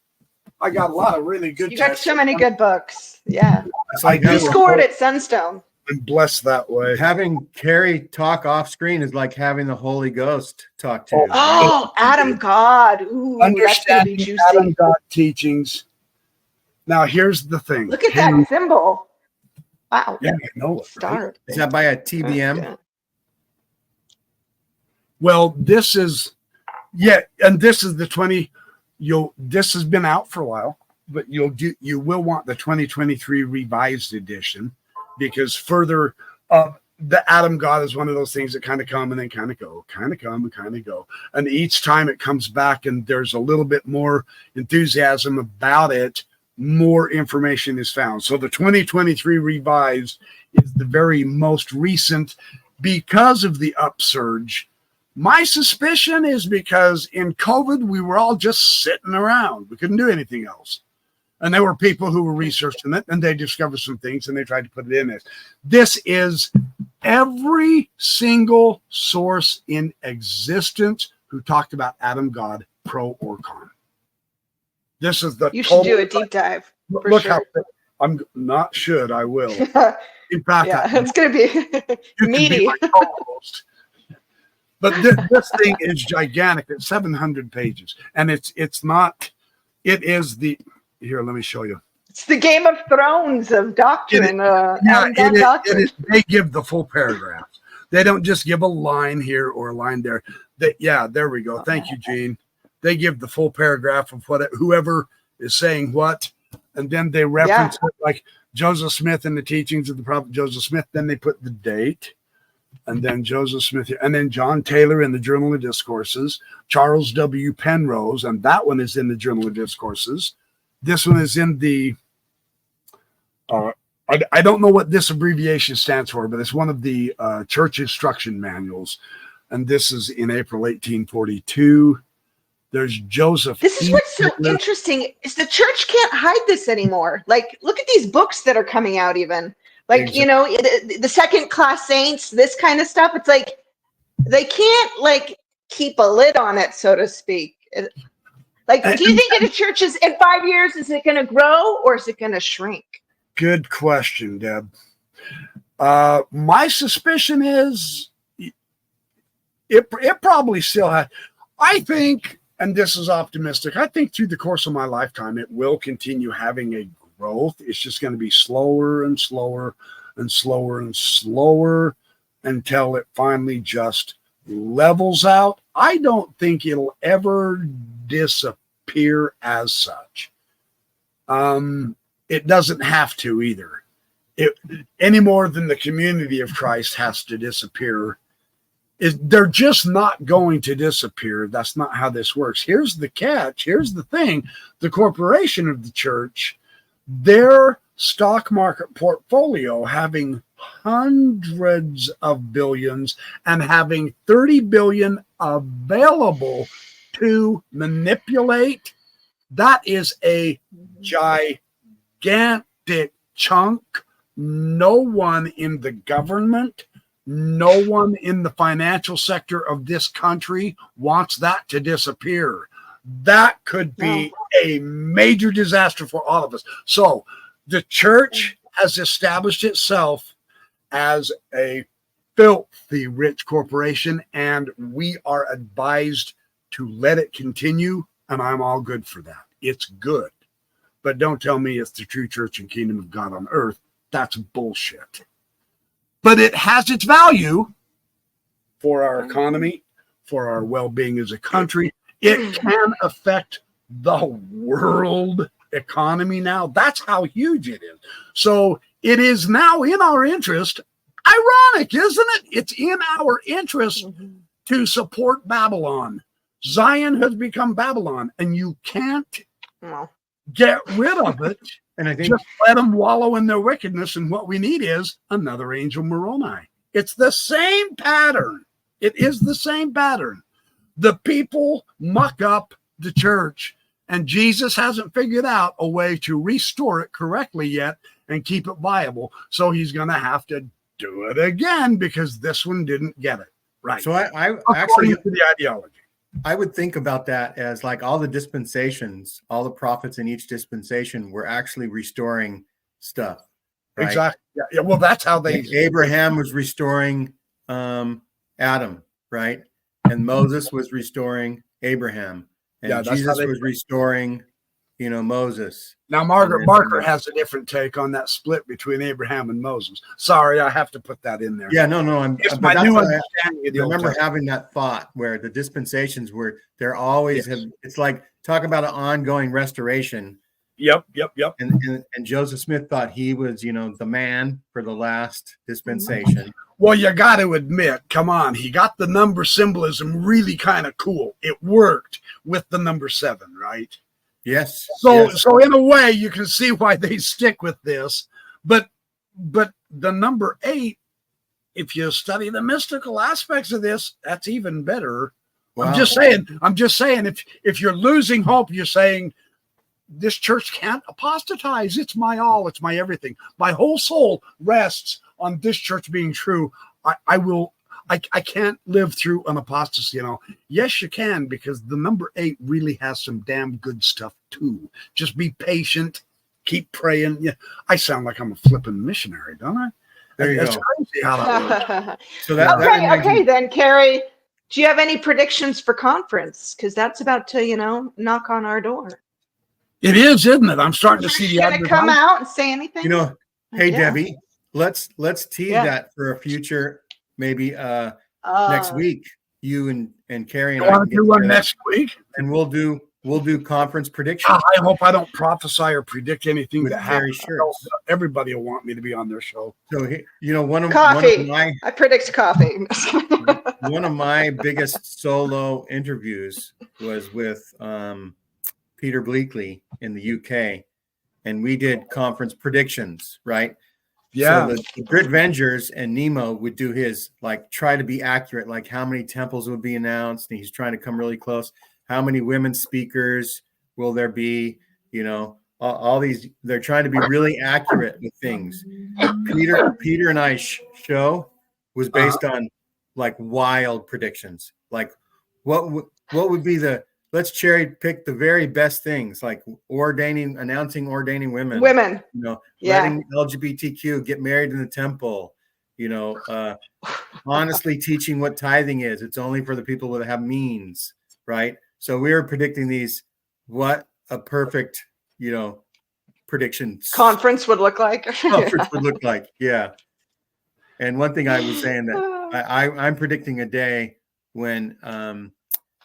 I got a lot of really good You got so many good books. Yeah. You scored at Sunstone. I'm blessed that way. Having Kerry talk off screen is like having the Holy Ghost talk to you. Oh, Adam God. Ooh, understanding that's juicy. Adam God teachings. Now, here's the thing. Look at that symbol. Wow. Yeah, I know it. Right? Start. Is that by a That's TBM? good. Well, this is, yeah, and this is the 20. This has been out for a while, but you will want the 2023 revised edition, because further, the Adam God is one of those things that kind of come and then kind of go, kind of come and kind of go, and each time it comes back and there's a little bit more enthusiasm about it, more information is found. So the 2023 revised is the very most recent because of the upsurge. My suspicion is because in COVID, we were all just sitting around. We couldn't do anything else. And there were people who were researching it, and they discovered some things, and they tried to put it in this. This is every single source in existence who talked about Adam God, pro or con. This is the You should do a deep dive. For Look sure. how I'm not should, I will. In fact, Yeah, it's going to be you can meaty. be my co-host. But this thing is gigantic. It's 700 pages, and it's not. It is the. Here, let me show you. It's the Game of Thrones of doctrine. Doctrine. They give the full paragraph. They don't just give a line here or a line there. There we go. Thank you, Gene. They give the full paragraph of whoever is saying what, and then they reference it, like Joseph Smith and the teachings of the prophet Joseph Smith. Then they put the date. And then Joseph Smith, and then John Taylor in the Journal of Discourses, Charles W. Penrose, and that one is in the Journal of Discourses. This one is in the, I don't know what this abbreviation stands for, but it's one of the church instruction manuals. And this is in April 1842. There's Joseph. This is what's so interesting is the church can't hide this anymore. Like, look at these books that are coming out even. Like, exactly. The second class saints, this kind of stuff. It's like they can't like keep a lid on it, so to speak. Like, do you think that the church is in 5 years, is it going to grow or is it going to shrink? Good question, Deb. My suspicion is it probably still has. I think, and this is optimistic, I think through the course of my lifetime, it will continue having a growth. It's just going to be slower and slower and slower and slower until it finally just levels out. I don't think it'll ever disappear as such. It doesn't have to either. Any more than the community of Christ has to disappear. They're just not going to disappear. That's not how this works. Here's the catch. Here's the thing. The corporation of the church, their stock market portfolio having hundreds of billions and having 30 billion available to manipulate, that is a gigantic chunk. No one in the government, no one in the financial sector of this country wants that to disappear. That could be a major disaster for all of us. So the church has established itself as a filthy rich corporation, and we are advised to let it continue, and I'm all good for that. It's good. But don't tell me it's the true church and kingdom of God on earth. That's bullshit. But it has its value for our economy, for our well-being as a country. It can affect the world economy now. That's how huge it is. So it is now in our interest. Ironic, isn't it? It's in our interest to support Babylon. Zion has become Babylon, and you can't get rid of it. And I think just let them wallow in their wickedness. And what we need is another angel Moroni. It's the same pattern. It is the same pattern. The people muck up the church, and Jesus hasn't figured out a way to restore it correctly yet and keep it viable. So he's going to have to do it again because this one didn't get it right. So I According actually to the ideology. I would think about that as like all the dispensations, all the prophets in each dispensation were actually restoring stuff. Right? Exactly. Yeah. Well, that's how they. Like Abraham was restoring Adam, right? And Moses was restoring Abraham, and Jesus was restoring Moses. Now, Margaret has a different take on that split between Abraham and Moses. Sorry, I have to put that in there. Yeah, no. It's my new understanding of the I Old remember Testament. having that thought where the dispensations were, they're always it's like, talk about an ongoing restoration. Yep. And Joseph Smith thought he was, the man for the last dispensation. Well, you got to admit, come on, he got the number symbolism really kind of cool. It worked with the number 7, right? Yes. So in a way, you can see why they stick with this. But the number 8, if you study the mystical aspects of this, that's even better. Wow. I'm just saying, if you're losing hope, you're saying this church can't apostatize. It's my all. It's my everything. My whole soul rests on this church being true. I can't live through an apostasy. Yes, you can, because the number 8 really has some damn good stuff too. Just be patient, keep praying. Yeah, I sound like I'm a flipping missionary, don't I? There you That's go. crazy how that works. So okay, then, Kerry, do you have any predictions for conference? Because that's about to, knock on our door. It is, isn't it? I'm starting to see the going to come out and say anything? Hey, Debbie, let's tease that for a future, maybe next week. You and Kerry and I want to do one next week, and we'll do conference predictions. I hope I don't prophesy or predict anything with that Kerry happens. Everybody will want me to be on their show. So one of I predict coffee. One of my biggest solo interviews was with Peter Bleakley in the UK, and we did conference predictions, right? Yeah. So the Grit Vengers and Nemo would do his, try to be accurate, like how many temples would be announced, and he's trying to come really close. How many women speakers will there be? All these, they're trying to be really accurate with things. Peter and I's show was based on wild predictions. What would be let's cherry pick the very best things, like announcing ordaining women. Letting LGBTQ get married in the temple, honestly teaching what tithing is. It's only for the people that have means, right? So we were predicting these, what a perfect, predictions conference would look like. Yeah. And one thing I was saying that I'm predicting a day when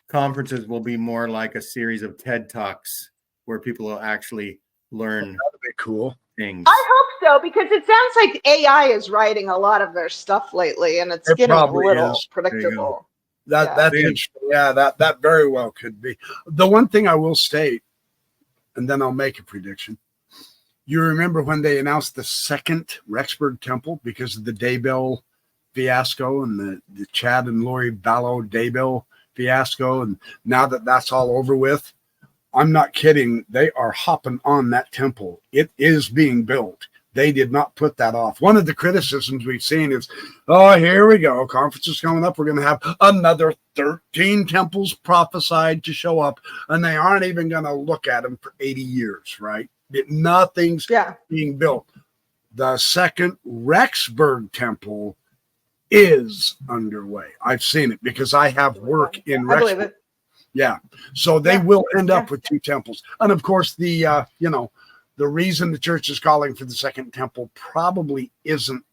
conferences will be more like a series of TED Talks where people will actually learn. That'd be cool. Things. I hope so, because it sounds like AI is writing a lot of their stuff lately, and it's getting a little predictable. That very well could be. The one thing I will state, and then I'll make a prediction. You remember when they announced the second Rexburg temple because of the Daybell fiasco and the Chad and Lori Vallow Daybell fiasco, and now that that's all over with, I'm not kidding. They are hopping on that temple. It is being built. They did not put that off. One of the criticisms we've seen is, here we go. Conference is coming up. We're going to have another 13 temples prophesied to show up, and they aren't even going to look at them for 80 years, right? Nothing's being built. The second Rexburg temple is underway. I've seen it because I have work in Rexburg. I believe it. Yeah. So they will end up with 2 temples. And of course, the reason the church is calling for the second temple probably isn't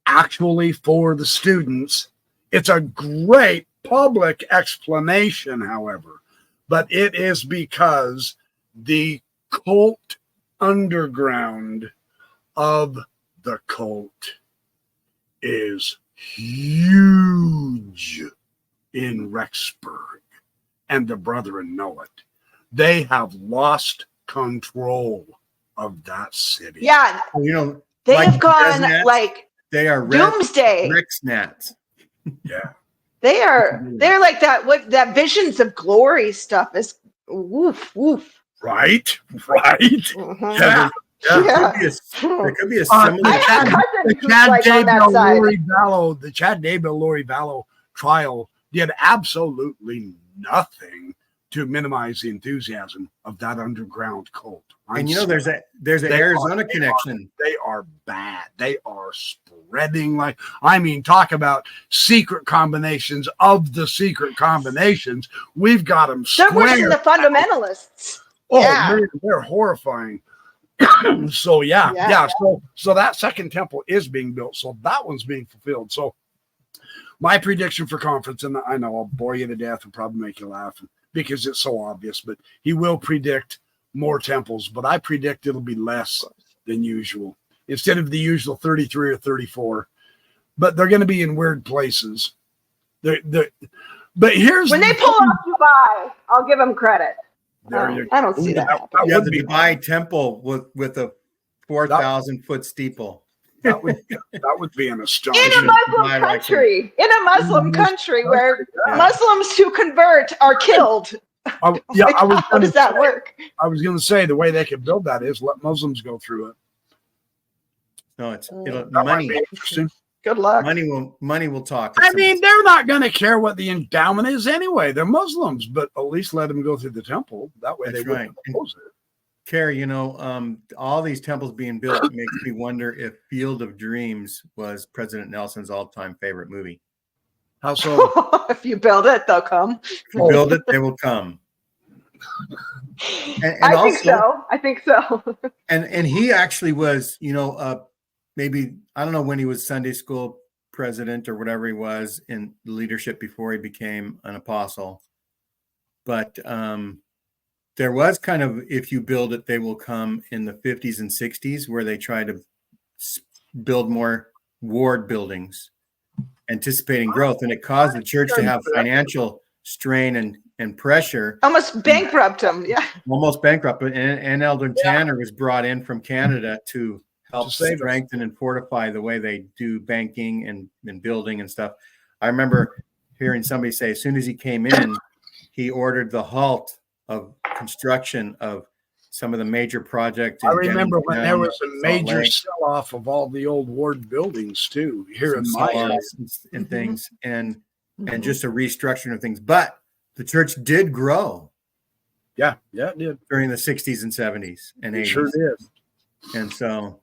actually for the students. It's a great public explanation, however, but it is because the cult underground of the cult is huge in Rexburg, and the brethren know it. They have lost control of that city. Yeah, they have gone they are doomsday. Rexnats. Yeah, they're like that. What that visions of glory stuff is. Woof woof. Right. Mm-hmm. There could be a similar. I have a cousin who's on that side. The Chad Daybell Lori Vallow trial did absolutely nothing to minimize the enthusiasm of that underground cult. And there's an Arizona connection. They are bad. They are spreading talk about secret combinations of the secret combinations. We've got them They're worse square. than the fundamentalists. Oh, Yeah. man, they're horrifying. So so that second temple is being built. So that one's being fulfilled. So my prediction for conference, and I know I'll bore you to death and probably make you laugh because it's so obvious, but he will predict more temples, but I predict it'll be less than usual. Instead of the usual 33 or 34, but they're going to be in weird places. But here's when they pull off Dubai, I'll give them credit. I don't see that. You have the Dubai temple with a 4,000 foot steeple. That would be an astonishing. In a Muslim country, where Muslims who convert are killed. How does that work? I was going to say the way they could build that is let Muslims go through it. No, it'll money. Good luck. Money will talk. I mean, they're not going to care what the endowment is anyway. They're Muslims, but at least let them go through the temple. That way, they wouldn't oppose it. Kerry, all these temples being built makes me wonder if Field of Dreams was President Nelson's all-time favorite movie. How so? If you build it, they'll come. If you build it, they will come. And I think so. And he actually was, maybe, I don't know when he was Sunday school president or whatever he was in leadership before he became an apostle. But there was kind of, if you build it, they will come in the 50s and 60s, where they try to build more ward buildings, anticipating growth. And it caused the church to have financial strain and pressure. Almost bankrupt them. Yeah. Almost bankrupt. And Elder Tanner was brought in from Canada to help strengthen and fortify the way they do banking and building and stuff. I remember hearing somebody say, as soon as he came in, he ordered the halt of construction of some of the major projects. I remember when there was a major sell-off of all the old ward buildings too, here in my area and things, and just a restructuring of things. But the church did grow. Yeah, it did during the 60s and 70s and 80s. It sure did. And so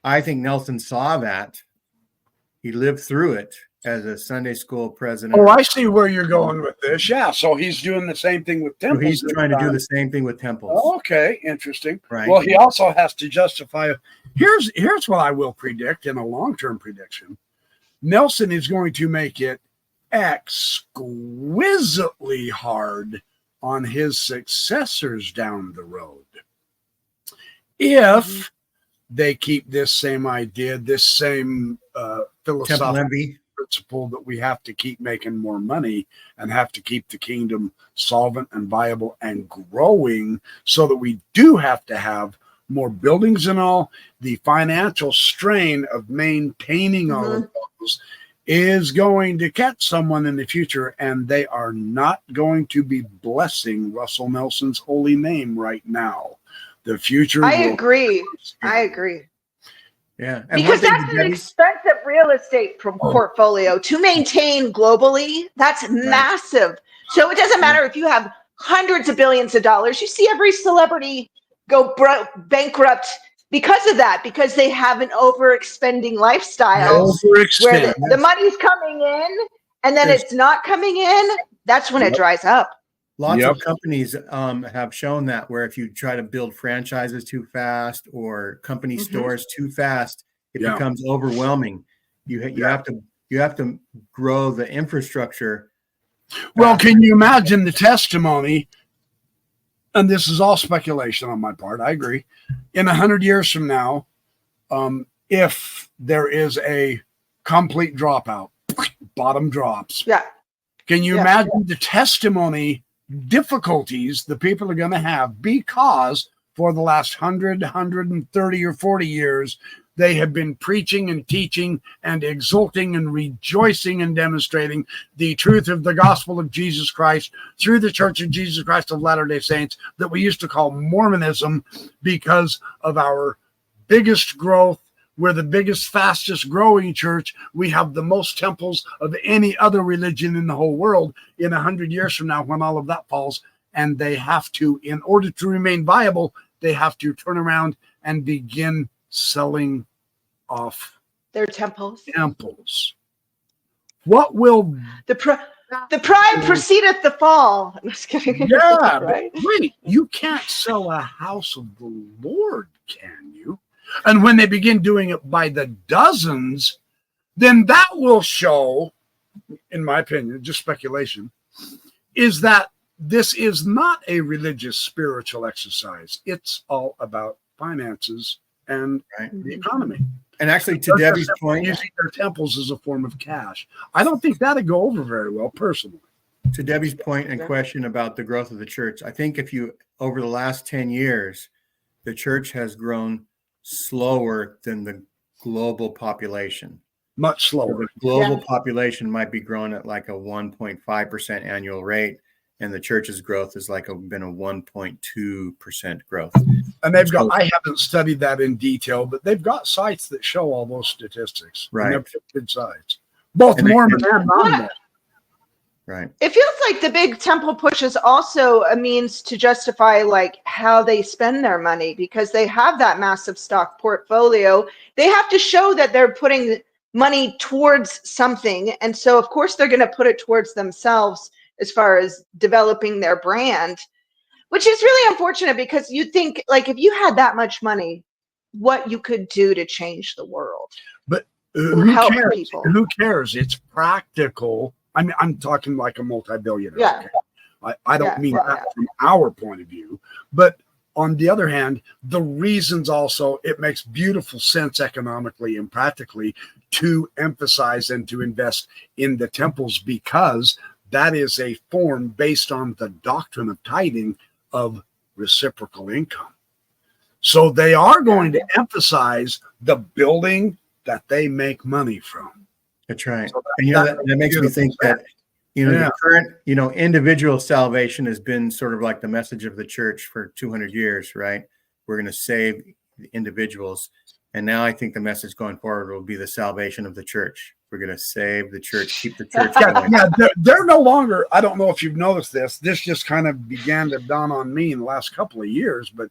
I think Nelson saw that. He lived through it as a Sunday school president. Oh, I see where you're going with this. Yeah, so he's doing the same thing with temples. So he's trying to do the same thing with temples. Oh, okay, interesting. Right. Well, he also has to justify. Here's what I will predict in a long-term prediction. Nelson is going to make it exquisitely hard on his successors down the road. If they keep this same idea, this same philosophical principle that we have to keep making more money and have to keep the kingdom solvent and viable and growing, so that we do have to have more buildings and all, the financial strain of maintaining all of those is going to catch someone in the future, and they are not going to be blessing Russell Nelson's holy name right now. The future. I agree. Yeah. And because that's an expensive real estate portfolio to maintain globally. That's massive. So it doesn't matter if you have hundreds of billions of dollars. You see every celebrity go bankrupt because of that, because they have an overexpending lifestyle where the money's coming in and then it's not coming in. That's when it dries up. Lots of companies have shown that, where if you try to build franchises too fast or company stores too fast, it becomes overwhelming. You have to grow the infrastructure. Well, can you imagine the testimony? And this is all speculation on my part. I agree. In 100 years from now, if there is a complete dropout, bottom drops. Yeah. Can you imagine the testimony difficulties the people are going to have, because for the last 100, 130 or 40 years, they have been preaching and teaching and exulting and rejoicing and demonstrating the truth of the gospel of Jesus Christ through the Church of Jesus Christ of Latter-day Saints, that we used to call Mormonism, because of our biggest growth, We're the biggest, fastest growing church. We have the most temples of any other religion in the whole world. In 100 years from now, when all of that falls, and they have to, in order to remain viable, they have to turn around and begin selling off Their temples. What will The pride precedeth the fall. I'm just kidding. Yeah, right? but wait, you can't sell a house of the Lord, can you? And when they begin doing it by the dozens, then that will show, in my opinion, just speculation, is that this is not a religious spiritual exercise. It's all about finances and the economy. And actually, to Debbie's point, using their temples as a form of cash. I don't think that'd go over very well, personally. to Debbie's point and question about the growth of the church, I think if you, over the last 10 years, the church has grown slower than the global population. Much slower. So the global population might be growing at like a 1.5% annual rate, and the church's growth has been a 1.2% growth. And they've got, I haven't studied that in detail, but they've got sites that show all those statistics. Right. And they're good sites. Both Mormon and non-Mormon. Right. It feels like the big temple push is also a means to justify like how they spend their money, because they have that massive stock portfolio. They have to show that they're putting money towards something. And so of course they're going to put it towards themselves as far as developing their brand, which is really unfortunate, because you think like if you had that much money, what you could do to change the world. But who cares? People. Who cares? It's practical. I mean, I'm talking like a multi-billionaire. Yeah. Okay? I don't mean that from our point of view. But on the other hand, the reasons also, it makes beautiful sense economically and practically to emphasize and to invest in the temples, because that is a form based on the doctrine of tithing of reciprocal income. So they are going to emphasize the building that they make money from. That's right. So and that makes me think that, the current, individual salvation has been sort of like the message of the church for 200 years, right? We're going to save the individuals. And now I think the message going forward will be the salvation of the church. We're going to save the church, keep the church going. They're no longer, I don't know if you've noticed this. This just kind of began to dawn on me in the last couple of years, but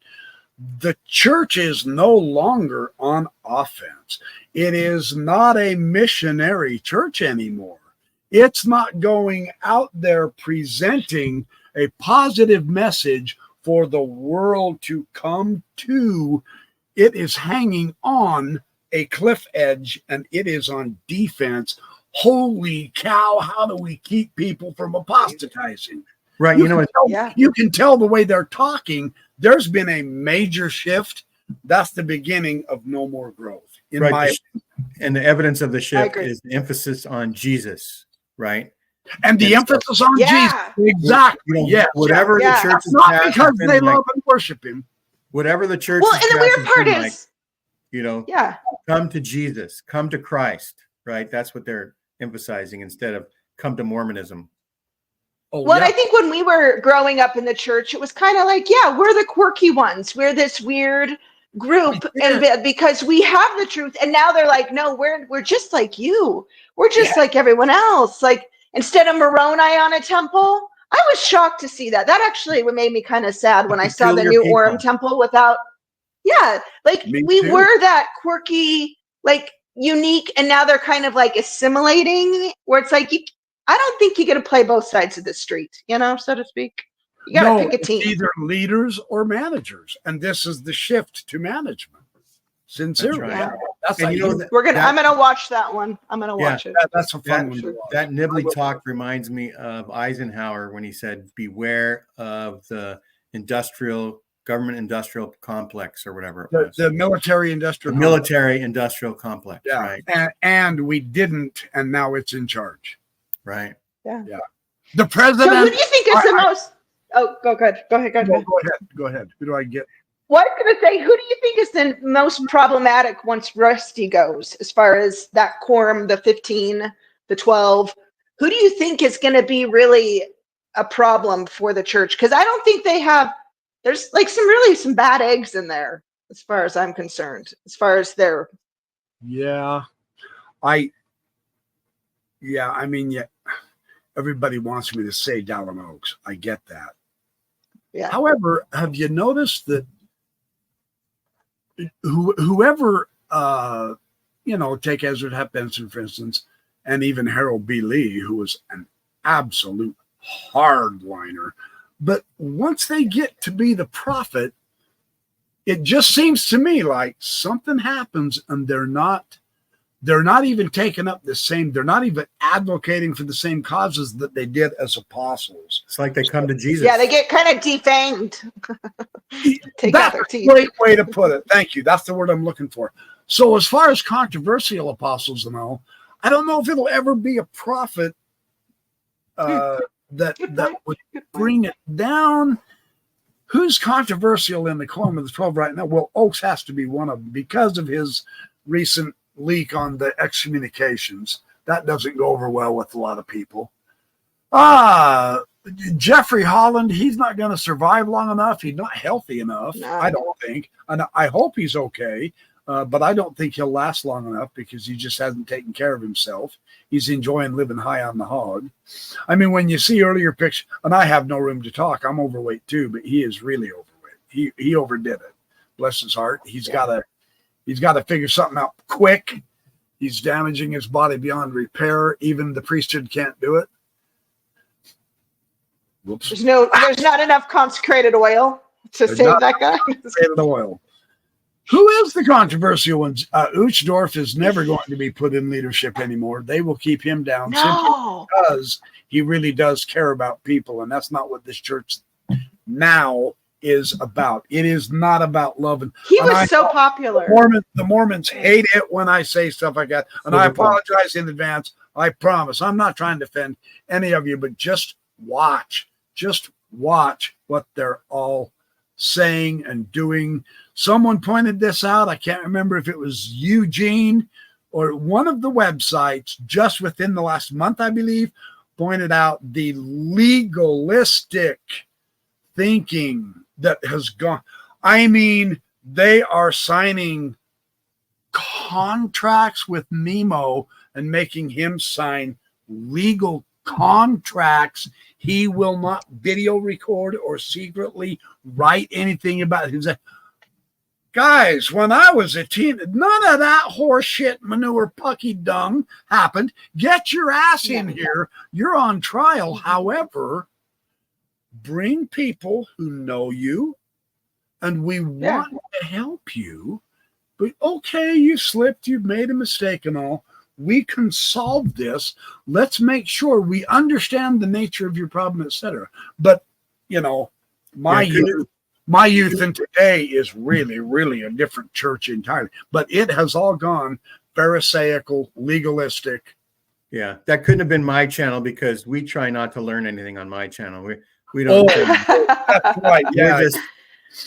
the church is no longer on offense. It is not a missionary church anymore. It's not going out there presenting a positive message for the world to come to. It is hanging on a cliff edge, and it is on defense. Holy cow, how do we keep people from apostatizing? Right. You can tell the way they're talking. There's been a major shift. That's the beginning of no more growth. And the evidence of the shift is the emphasis on Jesus, right? And the emphasis on Jesus. Exactly. Whatever the church is not because they love and worship him. Whatever the church and the weird part is, come to Jesus, come to Christ, right? That's what they're emphasizing instead of come to Mormonism. I think when we were growing up in the church, it was kind of like, we're the quirky ones. We're this weird group, and because we have the truth. And now they're like, no, we're just like you. We're just like everyone else. Like instead of Moroni on a temple, I was shocked to see that. That actually made me kind of sad when I saw the new Orem temple without. We were that quirky, like unique, and now they're kind of like assimilating, where it's like I don't think you get to play both sides of the street, so to speak. You got to pick a team. Either leaders or managers, and this is the shift to management. Sincerely, I'm gonna watch that one. I'm gonna watch it. That's a fun one to watch. That nibbly talk reminds me of Eisenhower when he said, "Beware of the government industrial complex," or whatever it was. The military industrial complex. Yeah, right. And we didn't, and now it's in charge. Right. Yeah. The president. So who do you think is the most? Oh, go ahead. Go ahead. Who do I get? Well, I was going to say, who do you think is the most problematic once Rusty goes, as far as that quorum, the 15, the 12? Who do you think is going to be really a problem for the church? Because I don't think there's like some bad eggs in there, as far as I'm concerned, as far as their Yeah. I mean, yeah, everybody wants me to say Dallin Oaks. I get that. Yeah. However, have you noticed that whoever, take Ezra Hep Benson, for instance, and even Harold B. Lee, who was an absolute hardliner, but once they get to be the prophet, it just seems to me like something happens and they're not even taking up the same, they're not even advocating for the same causes that they did as apostles. It's like they come to Jesus. Yeah, they get kind of defanged. That's a great way to put it. Thank you. That's the word I'm looking for. So as far as controversial apostles and all, I don't know if it'll ever be a prophet that would bring it down. Who's controversial in the Quorum of the 12 right now? Well, Oaks has to be one of them because of his recent leak on the excommunications. That doesn't go over well with a lot of people. Jeffrey Holland, he's not going to survive long enough. He's not healthy enough, no. I don't think. And I hope he's okay, but I don't think he'll last long enough because he just hasn't taken care of himself. He's enjoying living high on the hog. I mean, when you see earlier pictures, and I have no room to talk, I'm overweight too, but he is really overweight. He overdid it. Bless his heart. He's got to figure something out quick. He's damaging his body beyond repair. Even the priesthood can't do it. Whoops. There's not enough consecrated oil to save that guy. Consecrated oil. Who is the controversial one? Uchtdorf is never going to be put in leadership anymore. They will keep him down simply because he really does care about people, and that's not what this church now is about. It is not about love. He was so popular. The Mormons hate it when I say stuff like that, and I apologize in advance. I promise. I'm not trying to offend any of you, but just watch what they're all saying and doing. Someone pointed this out. I can't remember if it was Eugene or one of the websites just within the last month, I believe, pointed out the legalistic thinking that has gone. I mean, they are signing contracts with Nemo and making him sign legal contracts. He will not video record or secretly write anything about his. Guys, when I was a teen, none of that horse shit manure pucky dung happened. Get your ass in here. You're on trial. However, bring people who know you, and we want to help you. But okay, you slipped, you've made a mistake and all. We can solve this. Let's make sure we understand the nature of your problem, etc. But, my youth in today is really, really a different church entirely. But it has all gone pharisaical, legalistic. Yeah, that couldn't have been my channel because we try not to learn anything on my channel. We don't. That's right. Yeah,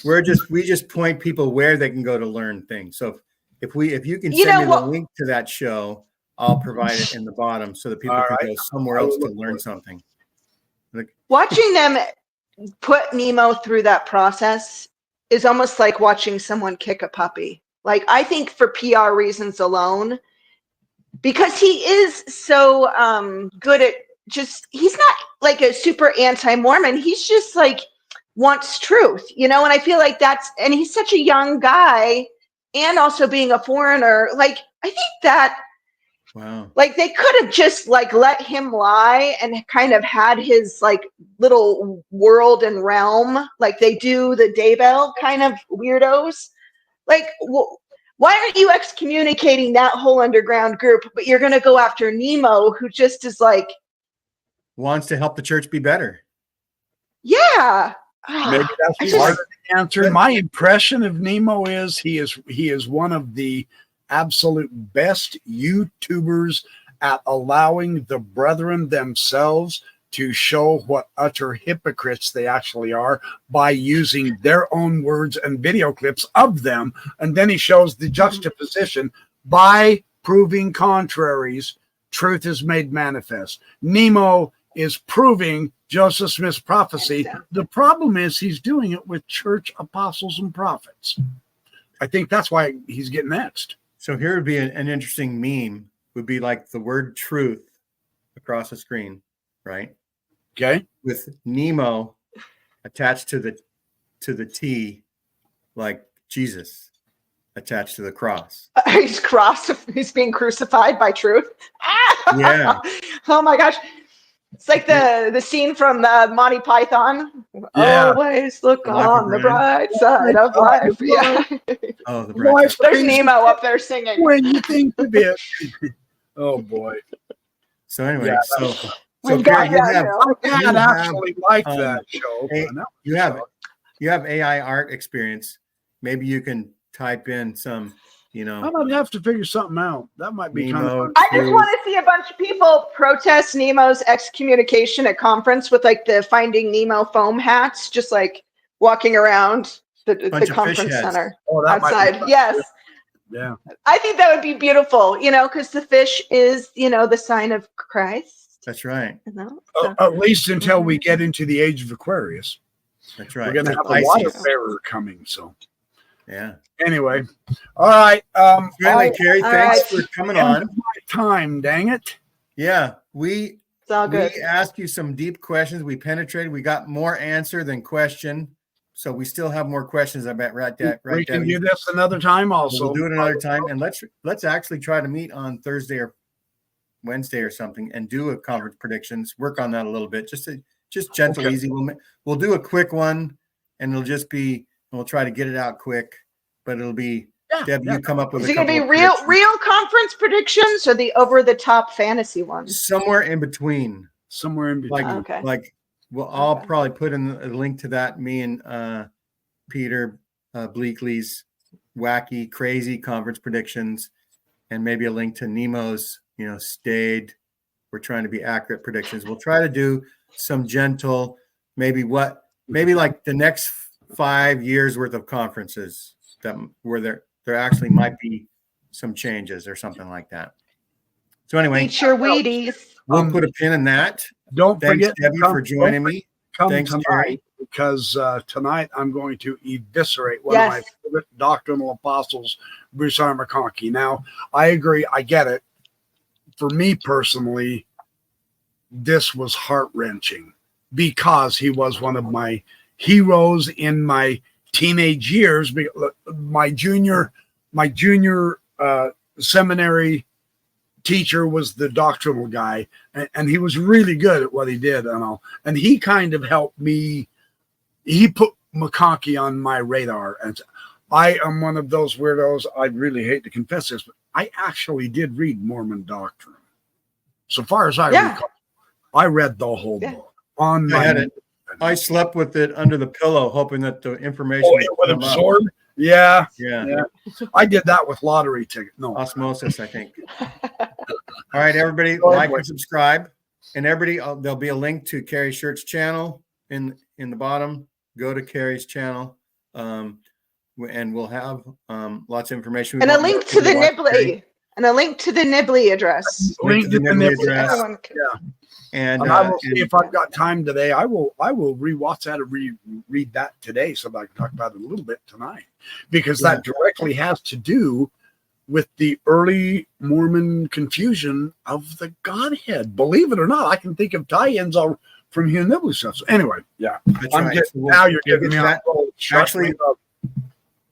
we just point people where they can go to learn things. So if you can send me the link to that show, I'll provide it in the bottom so that people can go somewhere else to learn something. Watching them put Nemo through that process is almost like watching someone kick a puppy. Like, I think for PR reasons alone, because he is so good at he's not like a super anti-Mormon. He's just like wants truth, and I feel like and he's such a young guy and also being a foreigner. Like, I think that like they could have just like let him lie and kind of had his like little world and realm like they do the Daybell kind of weirdos. Like, why aren't you excommunicating that whole underground group, but you're going to go after Nemo, who just is like wants to help the church be better? Yeah. Maybe that's part of the answer. My impression of Nemo is he is one of the absolute best YouTubers at allowing the brethren themselves to show what utter hypocrites they actually are by using their own words and video clips of them. And then he shows the juxtaposition by proving contraries. Truth is made manifest. Nemo is proving Joseph Smith's prophecy. The problem is he's doing it with church apostles and prophets. I think that's why he's getting next. So here would be an interesting meme. Would be like the word truth across the screen, right? Okay. With Nemo attached to the T, like Jesus attached to the cross. He's being crucified by truth. Yeah. Oh my gosh. It's like the scene from the Monty Python. Yeah. Always look The Life of on the Brian. bright side of life. Yeah. Oh, the Life bright side. There's brings Nemo up there singing. when you think of it. Oh boy. So anyway, Yeah, so We've Kerry, got you that have now. I had actually liked that show. hey, but no, you have AI art experience. Maybe you can type in some, I might have to figure something out. That might be kind of Nemo fun. I just want to see a bunch of people protest Nemo's excommunication at conference with like the Finding Nemo foam hats, just like walking around the Bunch of fish conference heads. center Oh, that might be outside. fun. Yes. Yeah. I think that would be beautiful, because the fish is, the sign of Christ. That's right. So. At least until we get into the age of Aquarius. That's right. We're going to have a Pisces. water bearer coming. So Yeah. anyway, all right. Finally, Kerry, thanks right. for coming on. Time, dang it. Yeah, It's all good. we asked you some deep questions. We penetrated. We got more answer than question. So we still have more questions. I bet. Right, We can Debbie? do this another time also. We'll do it another time, and let's actually try to meet on Thursday or Wednesday or something, and do a conference predictions. Work on that a little bit, just gentle, Okay. easy. We'll do a quick one, and it'll just be. We'll try to get it out quick, but it'll be. Debbie, you come up with Is a it going to couple be of real conference predictions or the over the top fantasy ones? somewhere in between. Somewhere in between. Okay. Like, well, I'll probably put in a link to that. Me and Peter Bleakley's wacky, crazy conference predictions, and maybe a link to Nemo's, stayed. We're trying to be accurate predictions. We'll try to do some gentle, maybe like the next 5 years worth of conferences where there actually might be some changes or something like that. So anyway, Eat your Wheaties. we'll put a pin in that. Don't Thanks, forget, Debbie, for joining me. Come Thanks, tonight, Kerry. because tonight I'm going to eviscerate one of my favorite doctrinal apostles, Bruce R. McConkie. Now, I agree. I get it. For me personally, this was heart-wrenching because he was one of my heroes in my teenage years. My junior seminary teacher was the doctrinal guy, and he was really good at what he did and all. And he kind of helped me. He put McConkie on my radar. And I am one of those weirdos. I really hate to confess this, but I actually did read Mormon doctrine. So far as I recall, I read the whole book on my. I slept with it under the pillow, hoping that the information would absorb. Yeah. I did that with lottery ticket. No, osmosis, I think. All right, everybody, like and subscribe, and everybody, there'll be a link to Kerry Shirt's channel in the bottom. Go to Kerry's channel, and we'll have lots of information. And a link to the Nibley. And a link to the Nibley address. Link to the Nibley address. Yeah. And I will see if I've got time today. I will rewatch that and read that today so that I can talk about it a little bit tonight, because that directly has to do with the early Mormon confusion of the Godhead. Believe it or not, I can think of tie-ins from Hugh Nibley stuff. So anyway, now you're giving me that. Actually,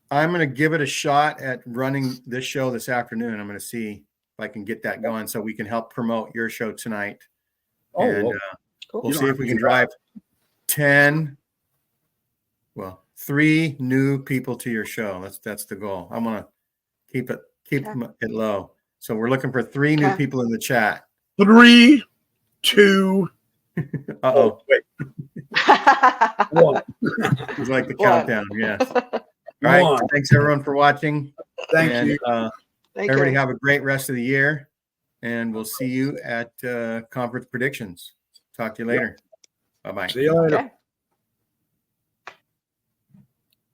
I'm going to give it a shot at running this show this afternoon. I'm going to see if I can get that going so we can help promote your show tonight. We'll see if we can drive 3 new people to your show. That's the goal. I'm going to keep it low. So we're looking for 3 new people in the chat. 3, 2. Wait. 1. It's like the countdown. Yes. All right. Thanks everyone for watching. Thank you. Everybody have a great rest of the year, and we'll see you at conference predictions. Talk to you later. Bye-bye. See you later. Okay.